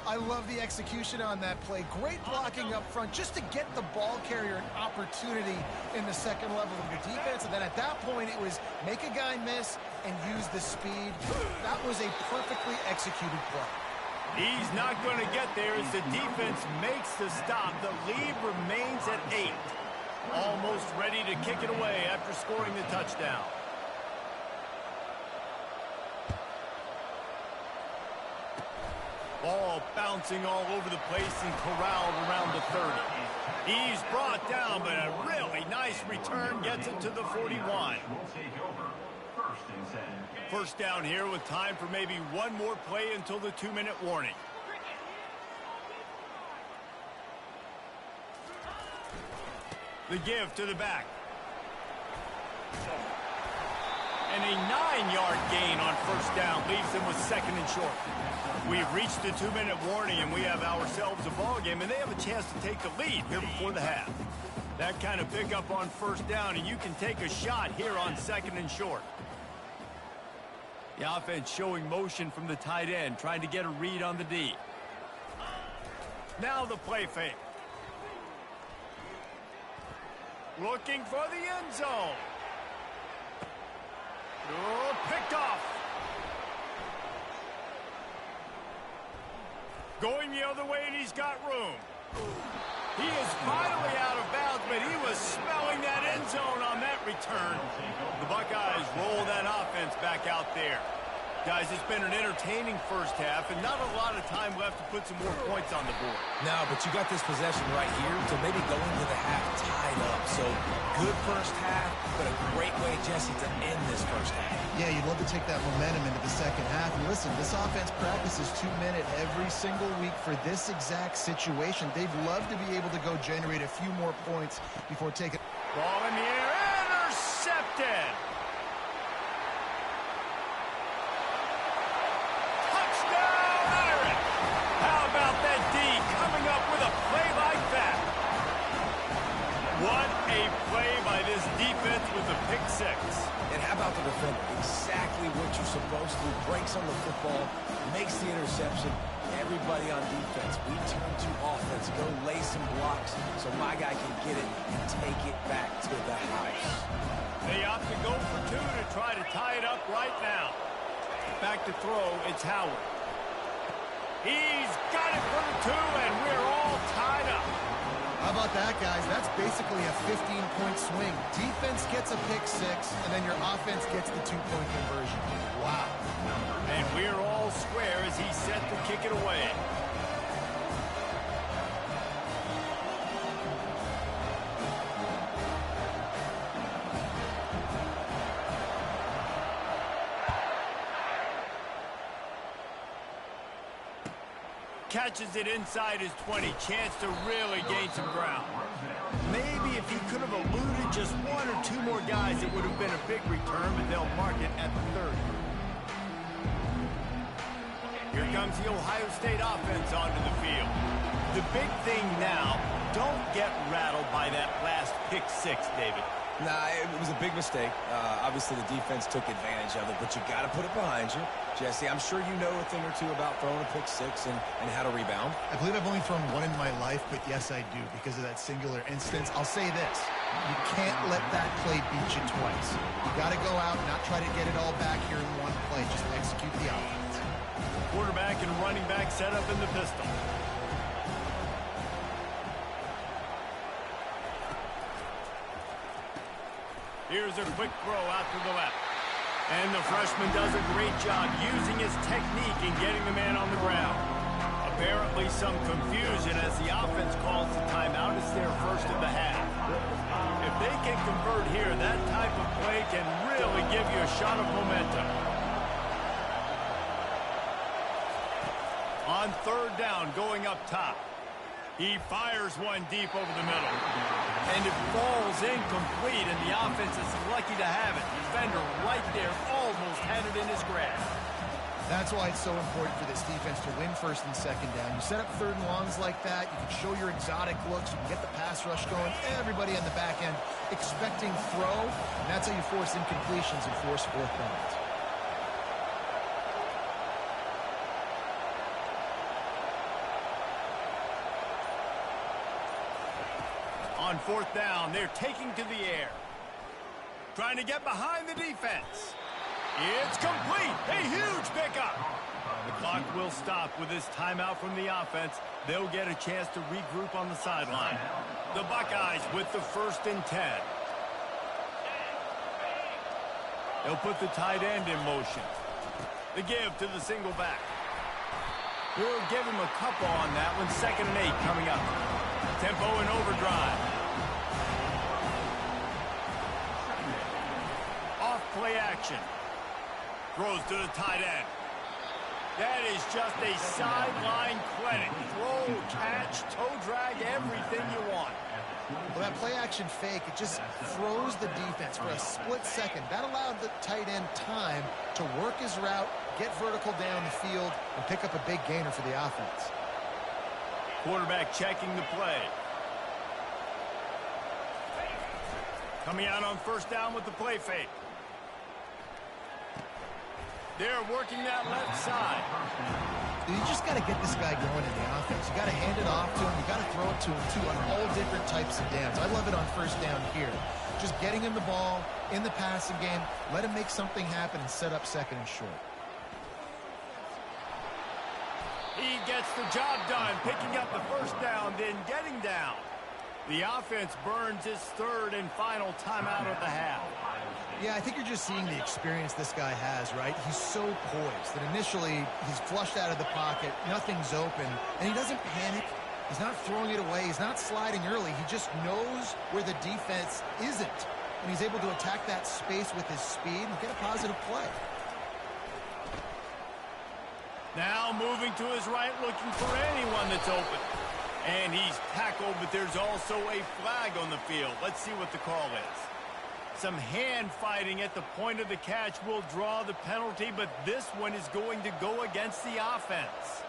I love the execution on that play. Great blocking up front just to get the ball carrier an opportunity in the second level of the defense. And then at that point, it was make a guy miss and use the speed. That was a perfectly executed play. He's not going to get there as the defense makes the stop. The lead remains at 8. Almost ready to kick it away after scoring the touchdown. Ball bouncing all over the place and corralled around the 30. He's brought down, but a really nice return gets it to the 41. First down here with time for maybe one more play until the 2-minute warning. The give to the back. And a 9-yard gain on first down leaves them with 2nd and short. We've reached the 2-minute warning, and we have ourselves a ball game, and they have a chance to take the lead here before the half. That kind of pickup on first down, and you can take a shot here on 2nd and short. The offense showing motion from the tight end, trying to get a read on the D. Now the play fake. Looking for the end zone. Oh, picked off. Going the other way, and he's got room. He is finally out of bounds, but he was smelling that end zone on that return. The Buckeyes roll that offense back out there. Guys, it's been an entertaining first half, and not a lot of time left to put some more points on the board. No, but you got this possession right here to maybe go into the half tied up. So, good first half, but a great way, Jesse, to end this first half. Yeah, you'd love to take that momentum into the second half. And listen, this offense practices 2-minute every single week for this exact situation. They'd love to be able to go generate a few more points before taking... Ball in the air, intercepted! What a play by this defense with the pick six. And how about the defender? Exactly what you're supposed to do. Breaks on the football, makes the interception. Everybody on defense, we turn to offense. Go lay some blocks so my guy can get it and take it back to the house. They opt to go for 2 to try to tie it up right now. Back to throw, it's Howard. He's got it for the 2, and we're all tied up. How about that, guys? That's basically a 15-point swing. Defense gets a pick 6, and then your offense gets the 2-point conversion. Wow. And we're all square as he's set to kick it away. Catches it inside his 20. Chance to really gain some ground. Maybe if he could have eluded just 1 or 2 more guys, it would have been a big return, but they'll mark it at the 30. Here comes the Ohio State offense onto the field. The big thing now, don't get rattled by that last pick 6, David. Nah, it was a big mistake. Obviously, the defense took advantage of it, but you got to put it behind you. Jesse, I'm sure you know a thing or two about throwing a pick six and how to rebound. I believe I've only thrown one in my life, but yes, I do because of that singular instance. I'll say this. You can't let that play beat you twice. You got to go out and not try to get it all back here in one play. Just execute the offense. Quarterback and running back set up in the pistol. Here's a quick throw out to the left. And the freshman does a great job using his technique and getting the man on the ground. Apparently some confusion as the offense calls the timeout. It's their first of the half. If they can convert here, that type of play can really give you a shot of momentum. On third down, going up top. He fires one deep over the middle. And it falls incomplete, and the offense is lucky to have it. Defender right there almost had it in his grasp. That's why it's so important for this defense to win first and second down. You set up third and longs like that, you can show your exotic looks, you can get the pass rush going, everybody on the back end expecting throw, and that's how you force incompletions and force fourth downs. On fourth down, they're taking to the air. Trying to get behind the defense. It's complete. A huge pickup. The clock will stop with this timeout from the offense. They'll get a chance to regroup on the sideline. The Buckeyes with the 1st and 10. They'll put the tight end in motion. The give to the single back. We'll give him a couple on that one. 2nd and 8 coming up. Tempo and overdrive. Off play action. Throws to the tight end. That is just a sideline clinic. Throw, catch, toe drag, everything you want. Well, that play action fake, it just froze the defense for a split second. That allowed the tight end time to work his route, get vertical down the field, and pick up a big gainer for the offense. Quarterback checking the play. Coming out on 1st down with the play fake. They're working that left side. You just got to get this guy going in the offense. You got to hand it off to him. You got to throw it to him, too, on all different types of downs. I love it on 1st down here. Just getting him the ball in the passing game, let him make something happen and set up 2nd and short. He gets the job done, picking up the 1st down, then getting down. The offense burns his 3rd and final timeout of the half. Yeah, I think you're just seeing the experience this guy has, right? He's so poised that initially he's flushed out of the pocket, nothing's open, and he doesn't panic. He's not throwing it away. He's not sliding early. He just knows where the defense isn't, and he's able to attack that space with his speed and get a positive play. Now moving to his right, looking for anyone that's open. And he's tackled, but there's also a flag on the field. Let's see what the call is. Some hand fighting at the point of the catch will draw the penalty, but this one is going to go against the offense.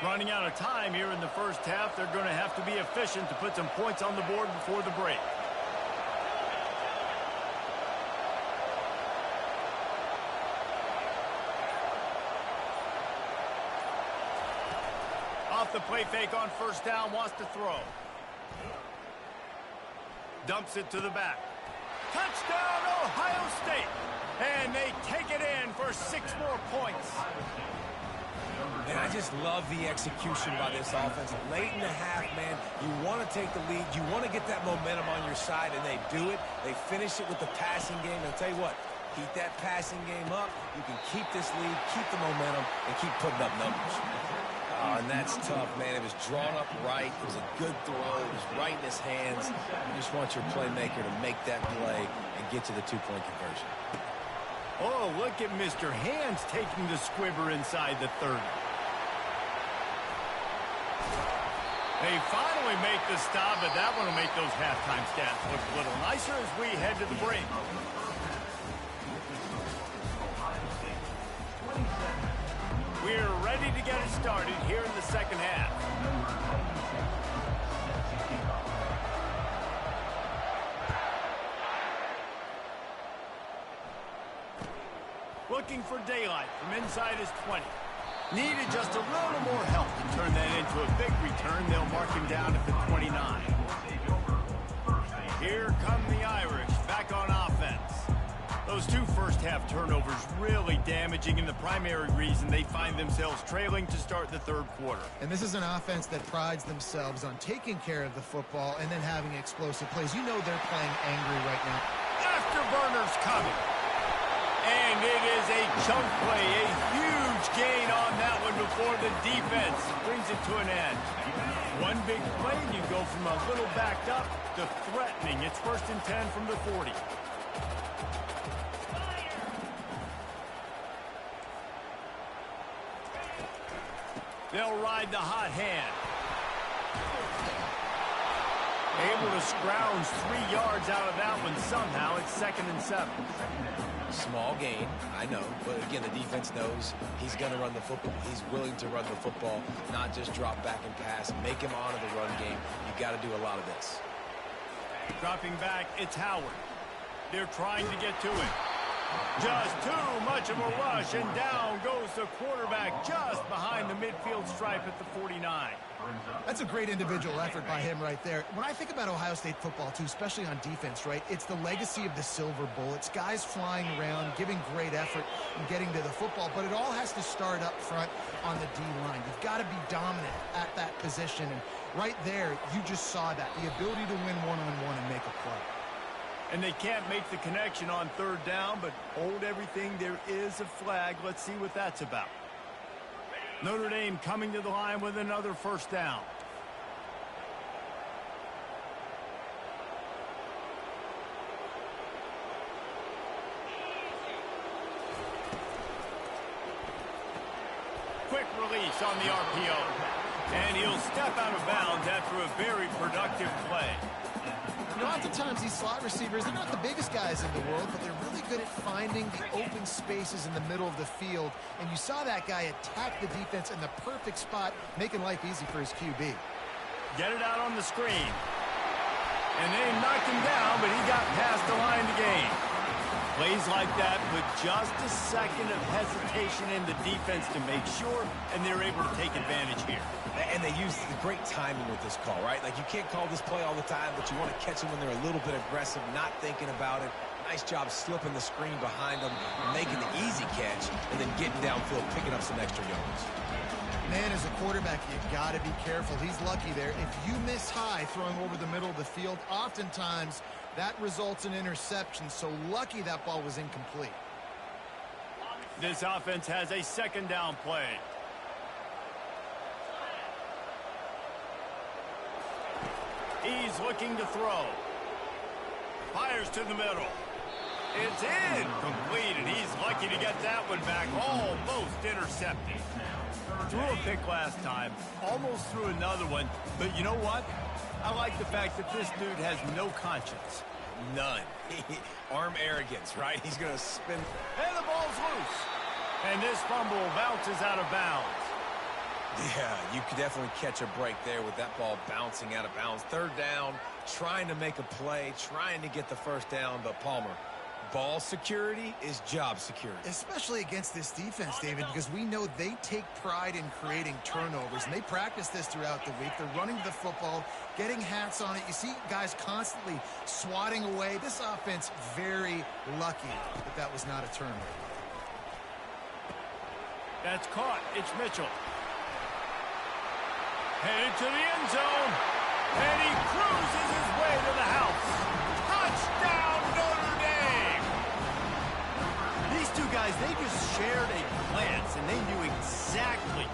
Running out of time here in the 1st half, they're going to have to be efficient to put some points on the board before the break. Off the play fake on 1st down, wants to throw. Dumps it to the back. Touchdown, Ohio State! And they take it in for 6 more points. And I just love the execution by this offense. Late in the half, man, you want to take the lead. You want to get that momentum on your side, and they do it. They finish it with the passing game. And I'll tell you what, keep that passing game up. You can keep this lead, keep the momentum, and keep putting up numbers. And that's tough, man. It was drawn up right. It was a good throw. It was right in his hands. You just want your playmaker to make that play and get to the 2-point conversion. Oh, look at Mr. Hands taking the squibber inside the 30. They finally make the stop, but that one will make those halftime stats look a little nicer as we head to the break. We're ready to get it started here in the 2nd half. Looking for daylight from inside his 20. Needed just a little more help to turn that into a big return. They'll mark him down at the 29. Here come the Irish back on offense. Those two first-half turnovers really damaging, and the primary reason they find themselves trailing to start the third quarter. And this is an offense that prides themselves on taking care of the football and then having explosive plays. You know they're playing angry right now. Afterburner's coming. And it is a chunk play, a huge gain on that one before the defense brings it to an end. One big play, and you go from a little backed up to threatening. It's 1st and 10 from the 40. They'll ride the hot hand. Able to scrounge 3 yards out of that one somehow. It's 2nd and 7. Small gain, I know, but again, the defense knows he's going to run the football. He's willing to run the football, not just drop back and pass, make him honor the run game. You got to do a lot of this. Dropping back, it's Howard. They're trying to get to it. Just too much of a rush, and down goes the quarterback just behind the midfield stripe at the 49. That's a great individual effort by him right there. When I think about Ohio State football, too, especially on defense, right, it's the legacy of the Silver Bullets, guys flying around, giving great effort and getting to the football, but it all has to start up front on the D-line. You've got to be dominant at that position, and right there, you just saw that, the ability to win one-on-one and make a play. And they can't make the connection on 3rd down, but hold everything. There is a flag. Let's see what that's about. Notre Dame coming to the line with another 1st down. Quick release on the RPO. And he'll step out of bounds after a very productive play. You know, oftentimes these slot receivers, they're not the biggest guys in the world, but they're really good at finding the open spaces in the middle of the field. And you saw that guy attack the defense in the perfect spot, making life easy for his QB. Get it out on the screen. And they knocked him down, but he got past the line to gain. Plays like that put just a second of hesitation in the defense to make sure, and they're able to take advantage here. And they use the great timing with this call, right? Like, you can't call this play all the time, but you want to catch them when they're a little bit aggressive, not thinking about it. Nice job slipping the screen behind them, making the easy catch, and then getting downfield, picking up some extra yards. Man, as a quarterback, you got to be careful. He's lucky there. If you miss high throwing over the middle of the field, oftentimes that results in interception. So lucky that ball was incomplete. This offense has a 2nd down play. He's looking to throw. Fires to the middle. It's incomplete, and he's lucky to get that one back. Almost intercepted. Threw a pick last time. Almost threw another one. But you know what? I like the fact that this dude has no conscience. None. Arm arrogance, right? He's going to spin. And the ball's loose. And this fumble bounces out of bounds. Yeah, you could definitely catch a break there with that ball bouncing out of bounds. 3rd down, trying to make a play, trying to get the 1st down, but Palmer, ball security is job security. Especially against this defense, David, because we know they take pride in creating turnovers, and they practice this throughout the week. They're running the football, getting hats on it. You see guys constantly swatting away. This offense very lucky that that was not a turnover. That's caught. It's Mitchell. Headed to the end zone. And he cruises his way to the house. Touchdown, Notre Dame! These two guys, they just shared a glance, and they knew exactly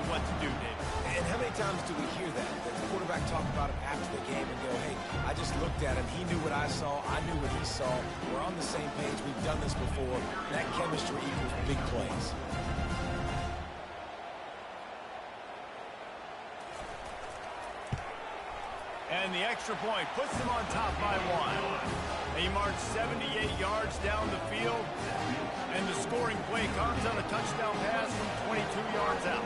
what to do, Dave. And how many times do we hear that? The quarterback talk about it after the game and go, hey, I just looked at him. He knew what I saw. I knew what he saw. We're on the same page. We've done this before. That chemistry equals big plays. And the extra point puts them on top by 1. He marched 78 yards down the field, and the scoring play comes on a touchdown pass from 22 yards out.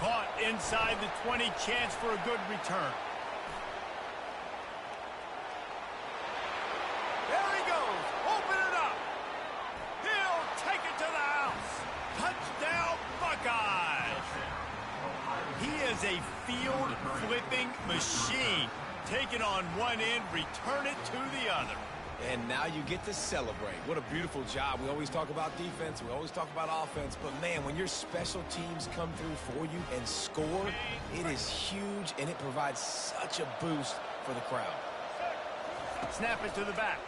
Caught inside the 20, chance for a good return. There he goes, open it up. He'll take it to the house. Touchdown, Buckeyes. He is a field-flipping machine. Take it on one end, return it to the other. And now you get to celebrate. What a beautiful job. We always talk about defense. We always talk about offense. But, man, when your special teams come through for you and score, it is huge, and it provides such a boost for the crowd. Snap it to the back.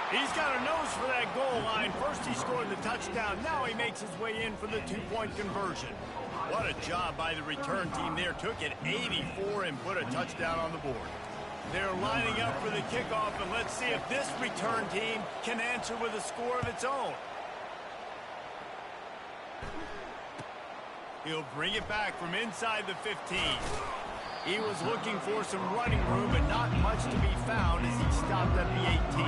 He's got a nose for that goal line. First he scored the touchdown. Now he makes his way in for the two-point conversion. What a job by the return team there. Took it 84 and put a touchdown on the board. They're lining up for the kickoff, and let's see if this return team can answer with a score of its own. He'll bring it back from inside the 15. He was looking for some running room, but not much to be found as he stopped at the 18.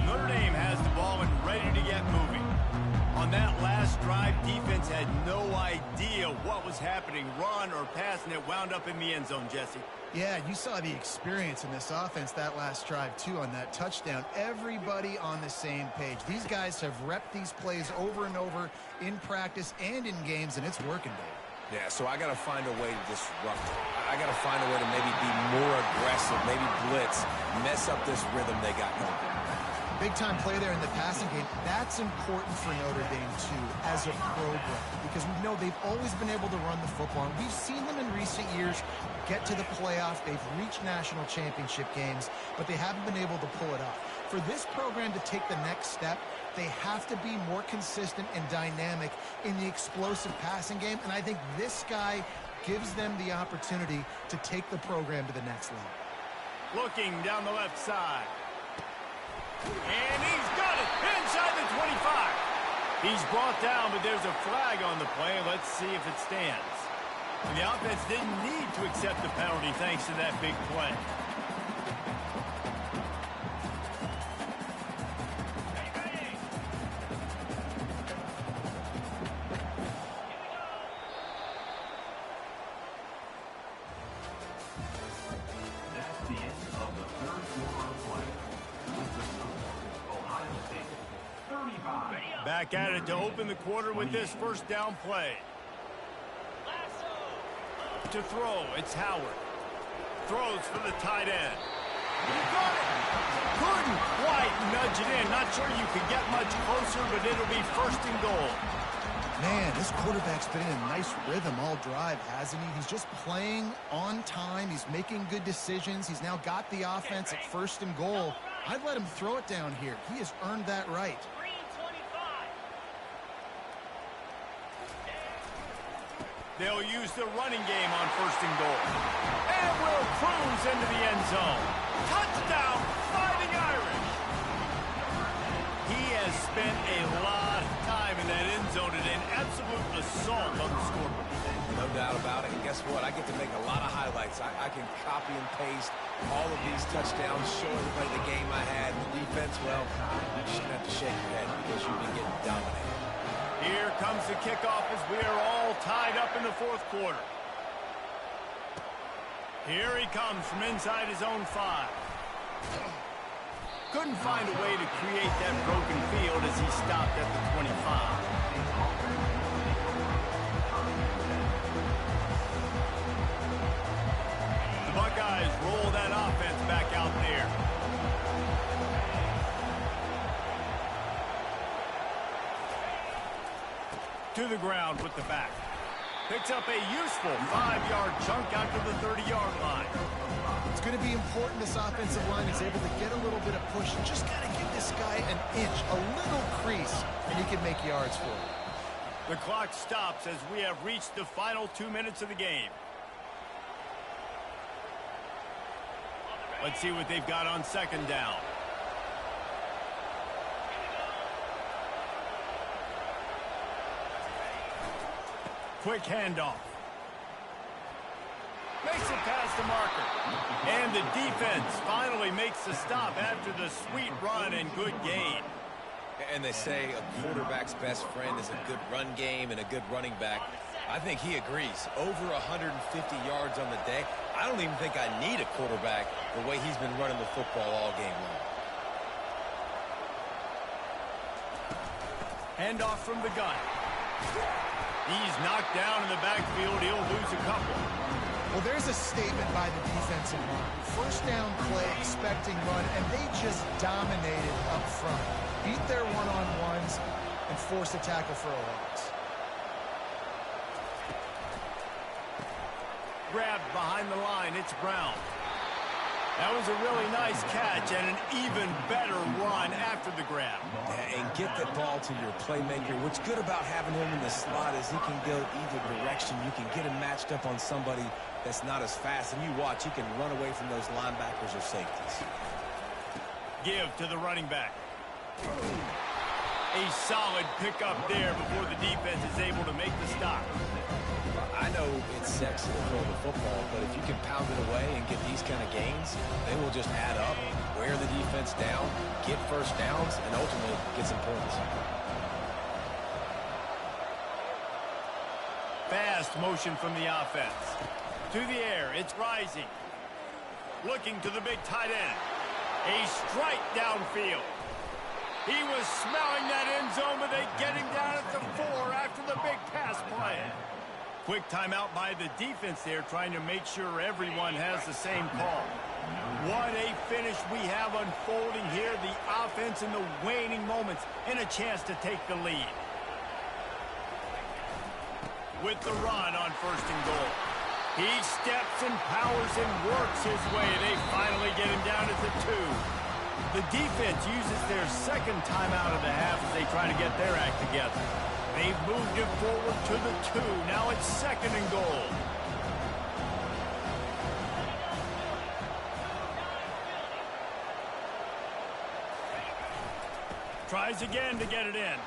Notre Dame has the ball and ready to get moving. On that last drive, defense had no idea what was happening, run or pass, and it wound up in the end zone, Jesse. Yeah, you saw the experience in this offense that last drive, too, on that touchdown. Everybody on the same page. These guys have repped these plays over and over in practice and in games, and it's working, Dave. Yeah, so I got to find a way to disrupt it. I got to find a way to maybe be more aggressive, maybe blitz, mess up this rhythm they got going. Big-time play there in the passing game. That's important for Notre Dame, too, as a program, because we know they've always been able to run the football. And we've seen them in recent years get to the playoff. They've reached national championship games, but they haven't been able to pull it off. For this program to take the next step, they have to be more consistent and dynamic in the explosive passing game, and I think this guy gives them the opportunity to take the program to the next level. Looking down the left side. And he's got it inside the 25. He's brought down, but there's a flag on the play. Let's see if it stands. And the offense didn't need to accept the penalty thanks to that big play. That's the end of the third quarter of play. Ohio State, 35. Back at it to open the quarter with this first down play. To throw, it's Howard. Throws for the tight end. He got it. Couldn't quite nudge it in. Not sure you could get much closer, but it'll be first and goal. Man, this quarterback's been in a nice rhythm all drive, hasn't he? He's just playing on time. He's making good decisions. He's now got the offense at first and goal. I'd let him throw it down here. He has earned that right. They'll use the running game on first and goal. And will cruise into the end zone. Touchdown, Fighting Irish. He has spent a lot of time in that end zone and an absolute assault on the scoreboard. No doubt about it. And guess what? I get to make a lot of highlights. I can copy and paste all of these touchdowns, show everybody the game I had. And the defense, well, you just have to shake your head because you've been getting dominated. Here comes the kickoff as we are all tied up in the fourth quarter. Here he comes from inside his own 5. Couldn't find a way to create that broken field as he stopped at the 25. The Buckeyes roll that offense back out there. To the ground with the back. Picks up a useful 5-yard chunk out to the 30-yard line. It's going to be important this offensive line is able to get a little bit of push. You just got to give this guy an inch, a little crease, and he can make yards for it. The clock stops as we have reached the final 2 minutes of the game. Let's see what they've got on second down. Quick handoff. Makes it past the marker. And the defense finally makes the stop after the sweet run and good gain. and they say a quarterback's best friend is a good run game and a good running back. I think he agrees. Over 150 yards on the day. I don't even think I need a quarterback the way he's been running the football all game long. Handoff from the gun. He's knocked down in the backfield. He'll lose a couple. Well, there's a statement by the defensive line. First down play, expecting run, and they just dominated up front. Beat their one-on-ones and forced a tackle for a loss. Grabbed behind the line. It's Brown. That was a really nice catch and an even better run after the grab. And get the ball to your playmaker. What's good about having him in the slot is he can go either direction. You can get him matched up on somebody that's not as fast. And you watch, he can run away from those linebackers or safeties. Give to the running back. A solid pickup there before the defense is able to make the stop. I know it's sexy to throw the football, but if you can pound it away and get these kind of gains, they will just add up, wear the defense down, get first downs, and ultimately get some points. Fast motion from the offense. To the air, it's Rising. Looking to the big tight end. A strike downfield. He was smelling that end zone, but they get him down at the 4 after the big pass play. Quick timeout by the defense there, trying to make sure everyone has the same call. What a finish we have unfolding here. The offense in the waning moments and a chance to take the lead. With the run on 1st and goal. He steps and powers and works his way. They finally get him down at the 2. The defense uses their second timeout of the half as they try to get their act together. They've moved it forward to the 2. Now it's 2nd and goal. Tries again to get it in.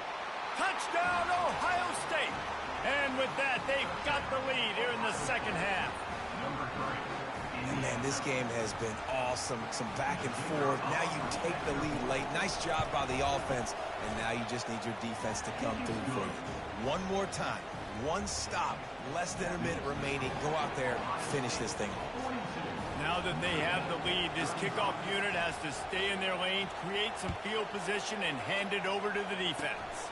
Touchdown, Ohio State. And with that, they've got the lead here in the 2nd half. And man, this game has been awesome. Some back and forth. Now you take the lead late. Nice job by the offense. And now you just need your defense to come through for you. One more time. One stop. Less than a minute remaining. Go out there, finish this thing off. Now that they have the lead, this kickoff unit has to stay in their lanes, create some field position, and hand it over to the defense.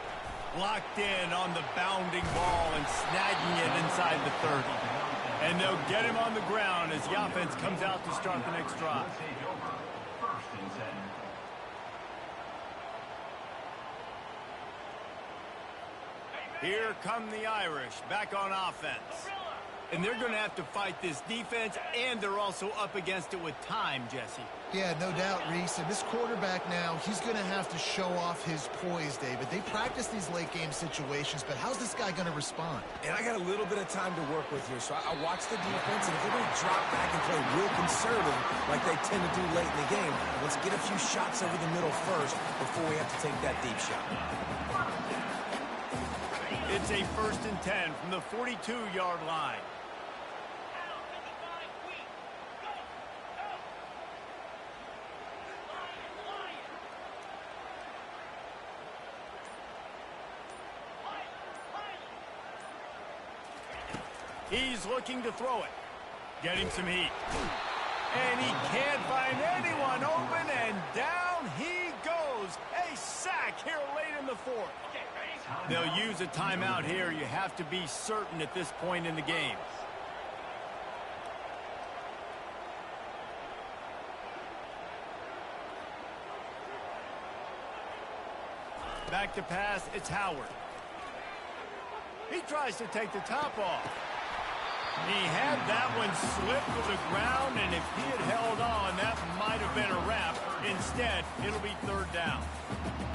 Locked in on the bounding ball and snagging it inside the 30. And they'll get him on the ground as the offense comes out to start the next drive. Here come the Irish back on offense. And they're going to have to fight this defense, and they're also up against it with time, Jesse. Yeah, no doubt, Reese. And this quarterback now, he's going to have to show off his poise, David. They practice these late-game situations, but how's this guy going to respond? And I got a little bit of time to work with here, so I watch the defense, and if they're going to drop back and play real conservative like they tend to do late in the game, let's get a few shots over the middle first before we have to take that deep shot. It's a 1st and 10 from the 42-yard line. He's looking to throw it. Getting some heat. And he can't find anyone open, and down he goes. A sack here late in the 4th. They'll use a timeout here. You have to be certain at this point in the game. Back to pass, it's Howard. He tries to take the top off. He had that one slip to the ground, and if he had held on, that might have been a wrap. Instead, it'll be 3rd down.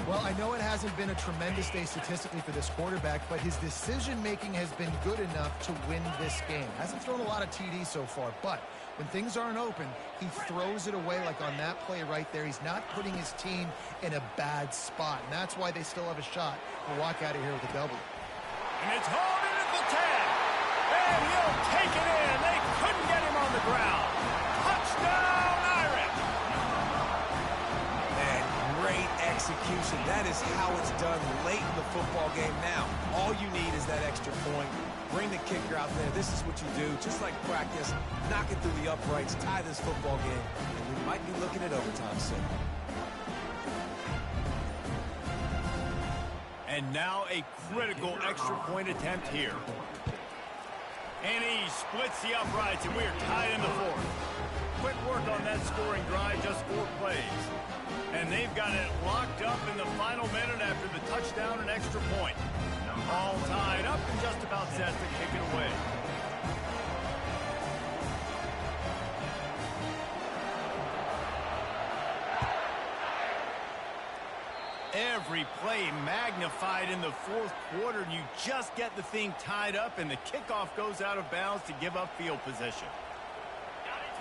Well, I know it hasn't been a tremendous day statistically for this quarterback, but his decision-making has been good enough to win this game. Hasn't thrown a lot of TDs so far, but when things aren't open, he throws it away like on that play right there. He's not putting his team in a bad spot, and that's why they still have a shot to walk out of here with a W. And it's hauled in at the 10. And he'll take it in. They couldn't get him on the ground. Touchdown, Irish. And great execution. That is how it's done late in the football game now. All you need is that extra point. Bring the kicker out there. This is what you do. Just like practice, knock it through the uprights, tie this football game, and we might be looking at overtime soon. And now a critical extra point attempt here. And he splits the uprights, and we are tied in the fourth. Quick work on that scoring drive, just 4 plays. And they've got it locked up in the final minute after the touchdown and extra point. All tied up and just about set to kick it away. Every play magnified in the fourth quarter, and you just get the thing tied up, and the kickoff goes out of bounds to give up field position.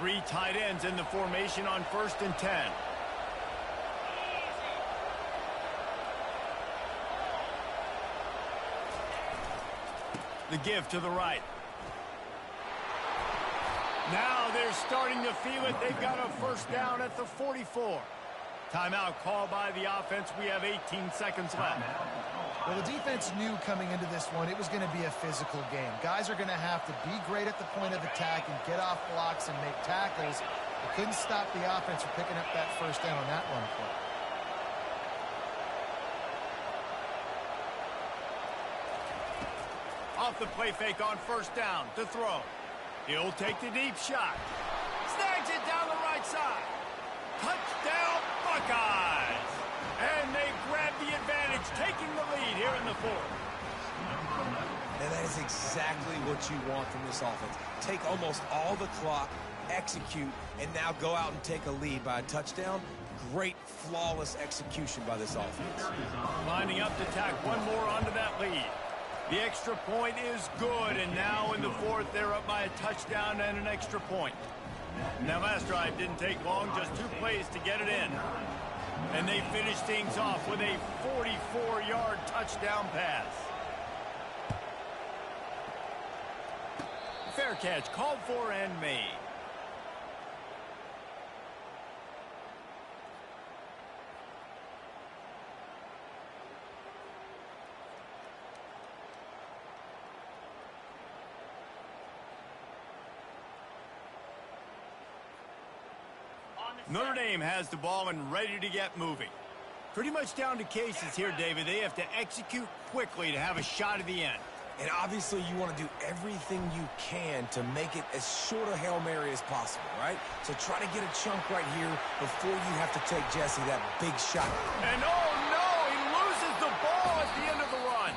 3 tight ends in the formation on 1st and 10. The give to the right. Now they're starting to feel it. They've got a first down at the 44. Timeout called by the offense. We have 18 seconds left. Well, the defense knew coming into this one it was going to be a physical game. Guys are going to have to be great at the point of attack and get off blocks and make tackles. They couldn't stop the offense from picking up that first down on that run play. Off the play fake on first down to throw. He'll take the deep shot. Snags it down the right side. Touchdown, Buckeyes! And they grab the advantage, taking the lead here in the fourth. And that is exactly what you want from this offense. Take almost all the clock, execute, and now go out and take a lead by a touchdown. Great, flawless execution by this offense. Lining up to tack one more onto that lead. The extra point is good, and now in the fourth, they're up by a touchdown and an extra point. And that last drive didn't take long, just 2 plays to get it in. And they finish things off with a 44-yard touchdown pass. Fair catch, called for and made. Notre Dame has the ball and ready to get moving. Pretty much down to cases here, David. They have to execute quickly to have a shot at the end. And obviously you want to do everything you can to make it as short a Hail Mary as possible, right? So try to get a chunk right here before you have to take Jesse that big shot. And oh no, he loses the ball at the end of the run.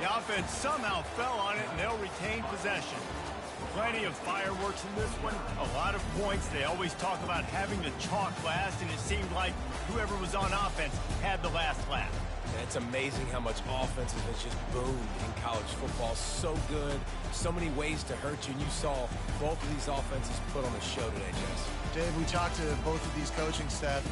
The offense somehow fell on it, and they'll retain possession. Plenty of fireworks in this one, a lot of points. They always talk about having the chalk last, and it seemed like whoever was on offense had the last laugh. And it's amazing how much offense has just boomed in college football. So good, so many ways to hurt you, and you saw both of these offenses put on a show today, Jess. Dave, we talked to both of these coaching staff.